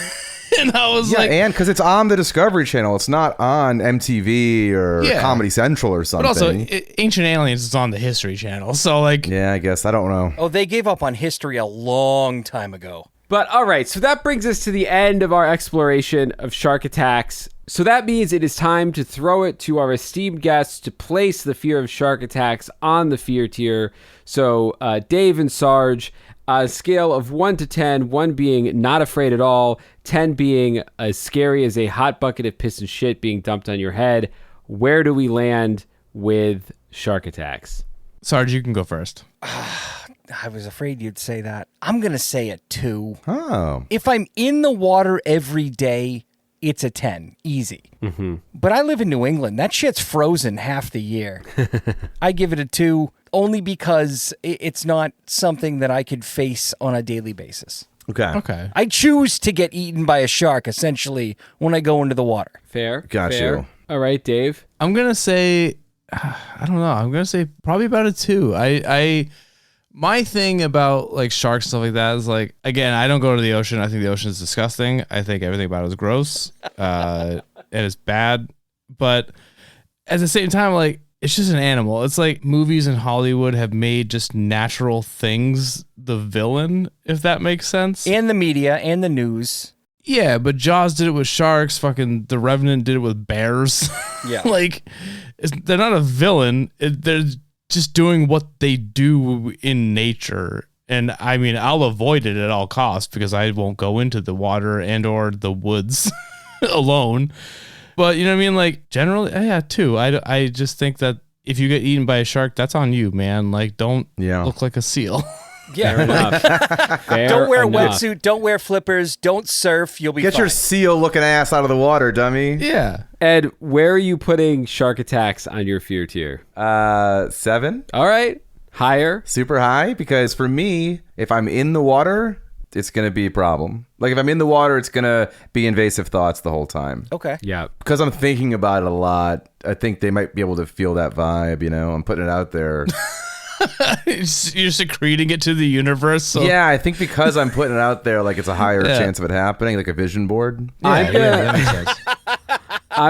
And I was
yeah,
like,
and because it's on the Discovery Channel, it's not on MTV or
Yeah.
Comedy Central or something.
but also Ancient Aliens is on the History Channel, so like,
yeah, I guess I don't know.
Oh, they gave up on history a long time ago.
But all right, so that brings us to the end of our exploration of shark attacks. So that means it is time to throw it to our esteemed guests to place the fear of shark attacks on the fear tier. So Dave and Sarge, a scale of 1 to 10, 1 being not afraid at all, 10 being as scary as a hot bucket of piss and shit being dumped on your head. Where do we land with shark attacks?
Sarge, you can go first.
I was afraid you'd say that. I'm going to say a 2.
Oh,
If I'm in the water every day, it's a 10. Easy. Mm-hmm. But I live in New England. That shit's frozen half the year. I give it a 2 only because it's not something that I could face on a daily basis.
Okay.
I choose to get eaten by a shark, essentially, when I go into the water.
Fair.
Got
fair.
you.
All right, Dave.
I'm gonna say, I don't know. I'm gonna say probably about a 2. My thing about like sharks and stuff like that is like, again, I don't go to the ocean. I think the ocean is disgusting. I think everything about it is gross. And it's bad. But at the same time, like, it's just an animal. It's like movies in Hollywood have made just natural things the villain, if that makes sense.
And the media and the news.
Yeah, but Jaws did it with sharks. Fucking The Revenant did it with bears.
Yeah.
Like, they're not a villain. They're just doing what they do in nature. And I mean, I'll avoid it at all costs because I won't go into the water and or the woods alone. But you know what I mean? Like, generally, yeah, 2. I just think that if you get eaten by a shark, that's on you, man. Like, don't look like a seal.
Yeah.
Fair enough. Fair
Don't wear a
enough.
wetsuit. Don't wear flippers. Don't surf. You'll be
Get
fine.
your seal-looking ass out of the water, dummy.
Yeah.
Ed, where are you putting shark attacks on your fear tier?
7.
All right. Higher.
Super high, because for me, if I'm in the water, it's going to be a problem. Like, if I'm in the water, it's going to be invasive thoughts the whole time.
Okay.
Yeah.
Because I'm thinking about it a lot, I think they might be able to feel that vibe, you know? I'm putting it out there.
You're secreting it to the universe. So.
Yeah, I think because I'm putting it out there, like, it's a higher chance of it happening, like a vision board.
I'm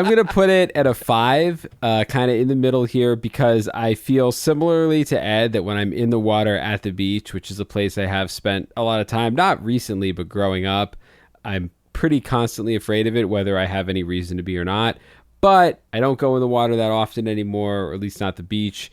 gonna put it at a 5, kind of in the middle here, because I feel similarly to Ed that when I'm in the water at the beach, which is a place I have spent a lot of time, not recently, but growing up, I'm pretty constantly afraid of it, whether I have any reason to be or not. But I don't go in the water that often anymore, or at least not the beach.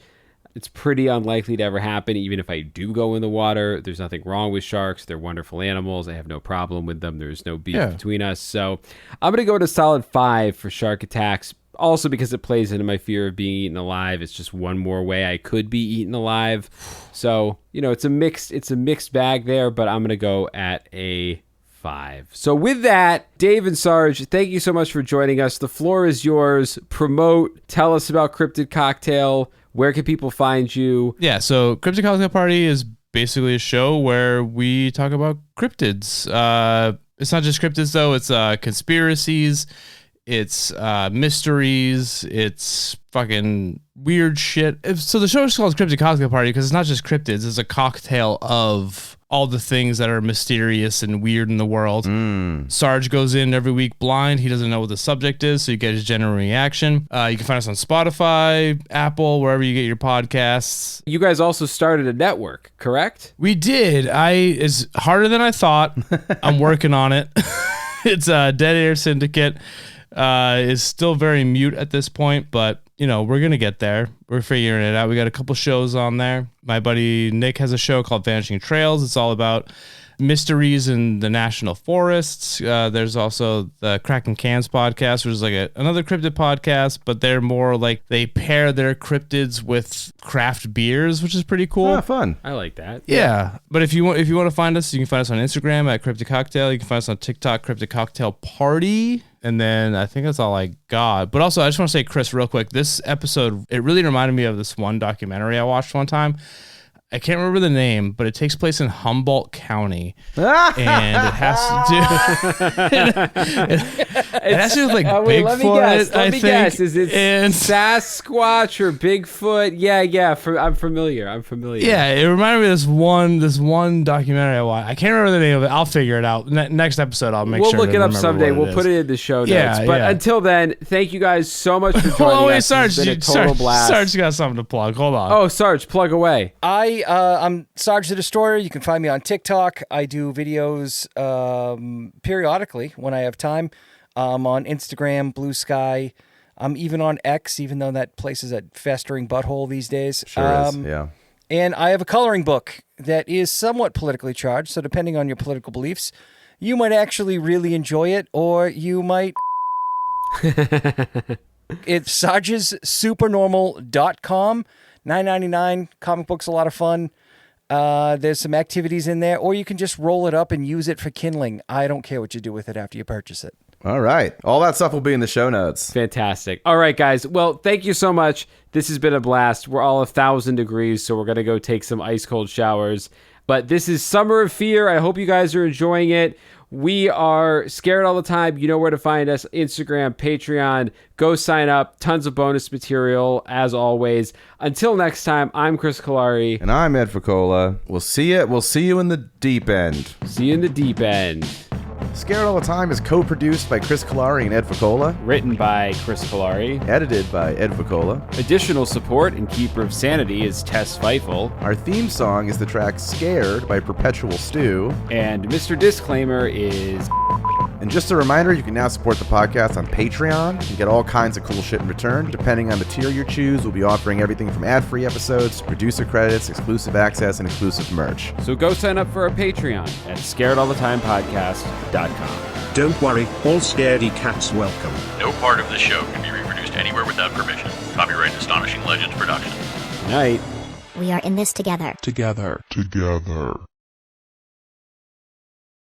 It's pretty unlikely to ever happen. Even if I do go in the water, there's nothing wrong with sharks. They're wonderful animals. I have no problem with them. There's no beef between us. So I'm going to go to solid 5 for shark attacks. Also because it plays into my fear of being eaten alive. It's just one more way I could be eaten alive. So, you know, it's a mixed bag there, but I'm going to go at a 5. So with that, Dave and Sarge, thank you so much for joining us. The floor is yours. Promote, tell us about Cryptid Cocktail. Where can people find you?
Yeah, so Cryptid Cocktail Party is basically a show where we talk about cryptids. It's not just cryptids, though. It's conspiracies. It's mysteries. It's fucking weird shit. So the show is called Cryptid Cocktail Party because it's not just cryptids. It's a cocktail of all the things that are mysterious and weird in the world. Sarge goes in every week blind. He doesn't know what the subject is, so you get his general reaction. You can find us on Spotify, Apple, wherever you get your podcasts.
You guys also started a network, correct?
We did. It's harder than I thought. I'm working on it. It's a Dead Air Syndicate. Is still very mute at this point, but you know, we're gonna get there. We're figuring it out. We got a couple shows on there. My buddy Nick has a show called Vanishing Trails. It's all about mysteries in the national forests. There's also the Cracking Cans podcast, which is like another cryptid podcast, but they're more like they pair their cryptids with craft beers, which is pretty cool.
Oh, fun.
I like that.
Yeah. But if you want to find us, you can find us on Instagram at Cryptid Cocktail. You can find us on TikTok, Cryptid Cocktail Party. And then I think that's all I got. But also, I just want to say, Chris, real quick, this episode, it really reminded me of this one documentary I watched one time. I can't remember the name, but it takes place in Humboldt County, and it has to do. it has to do with like Bigfoot.
Let me guess. Is it Sasquatch or Bigfoot? Yeah. I'm familiar.
Yeah, it reminded me of this one documentary I watched. I can't remember the name of it. I'll figure it out. Next episode, I'll make sure.
We'll look it up someday. We'll put
it
it in the show notes. But until then, thank you guys so much for joining us.
Sarge,
it's been a total blast.
Sarge's got something to plug. Hold on.
Oh, Sarge, plug away.
I'm Sarge the Destroyer. You can find me on TikTok. I do videos periodically when I have time. On Instagram, Blue Sky. I'm even on X, even though that place is a festering butthole these days.
Sure is, yeah.
And I have a coloring book that is somewhat politically charged, so depending on your political beliefs, you might actually really enjoy it, or you might... It's sargessupernormal.com. $9.99. Comic book's a lot of fun. There's some activities in there, or you can just roll it up and use it for kindling. I don't care what you do with it after you purchase it.
All right. All that stuff will be in the show notes.
Fantastic. All right, guys. Well, thank you so much. This has been a blast. We're all 1,000 degrees, so we're going to go take some ice cold showers. But this is Summer of Fear. I hope you guys are enjoying it. We are scared all the time. You know where to find us. Instagram, Patreon. Go sign up. Tons of bonus material, as always. Until next time, I'm Chris Cullari.
And I'm Ed Voccola. We'll see you. We'll see you in the deep end.
See you in the deep end.
Scared All the Time is co-produced by Chris Cullari and Ed Voccola.
Written by Chris Cullari.
Edited by Ed Voccola.
Additional support and keeper of sanity is Tess Feifel.
Our theme song is the track Scared by Perpetual Stew.
And Mr. Disclaimer is...
And just a reminder, you can now support the podcast on Patreon and get all kinds of cool shit in return. Depending on the tier you choose, we'll be offering everything from ad-free episodes, producer credits, exclusive access, and exclusive merch.
So go sign up for our Patreon at scaredallthetimepodcast.com.
Don't worry, all scaredy cats welcome.
No part of this show can be reproduced anywhere without permission. Copyright Astonishing Legends Productions.
Good night.
We are in this together.
Together.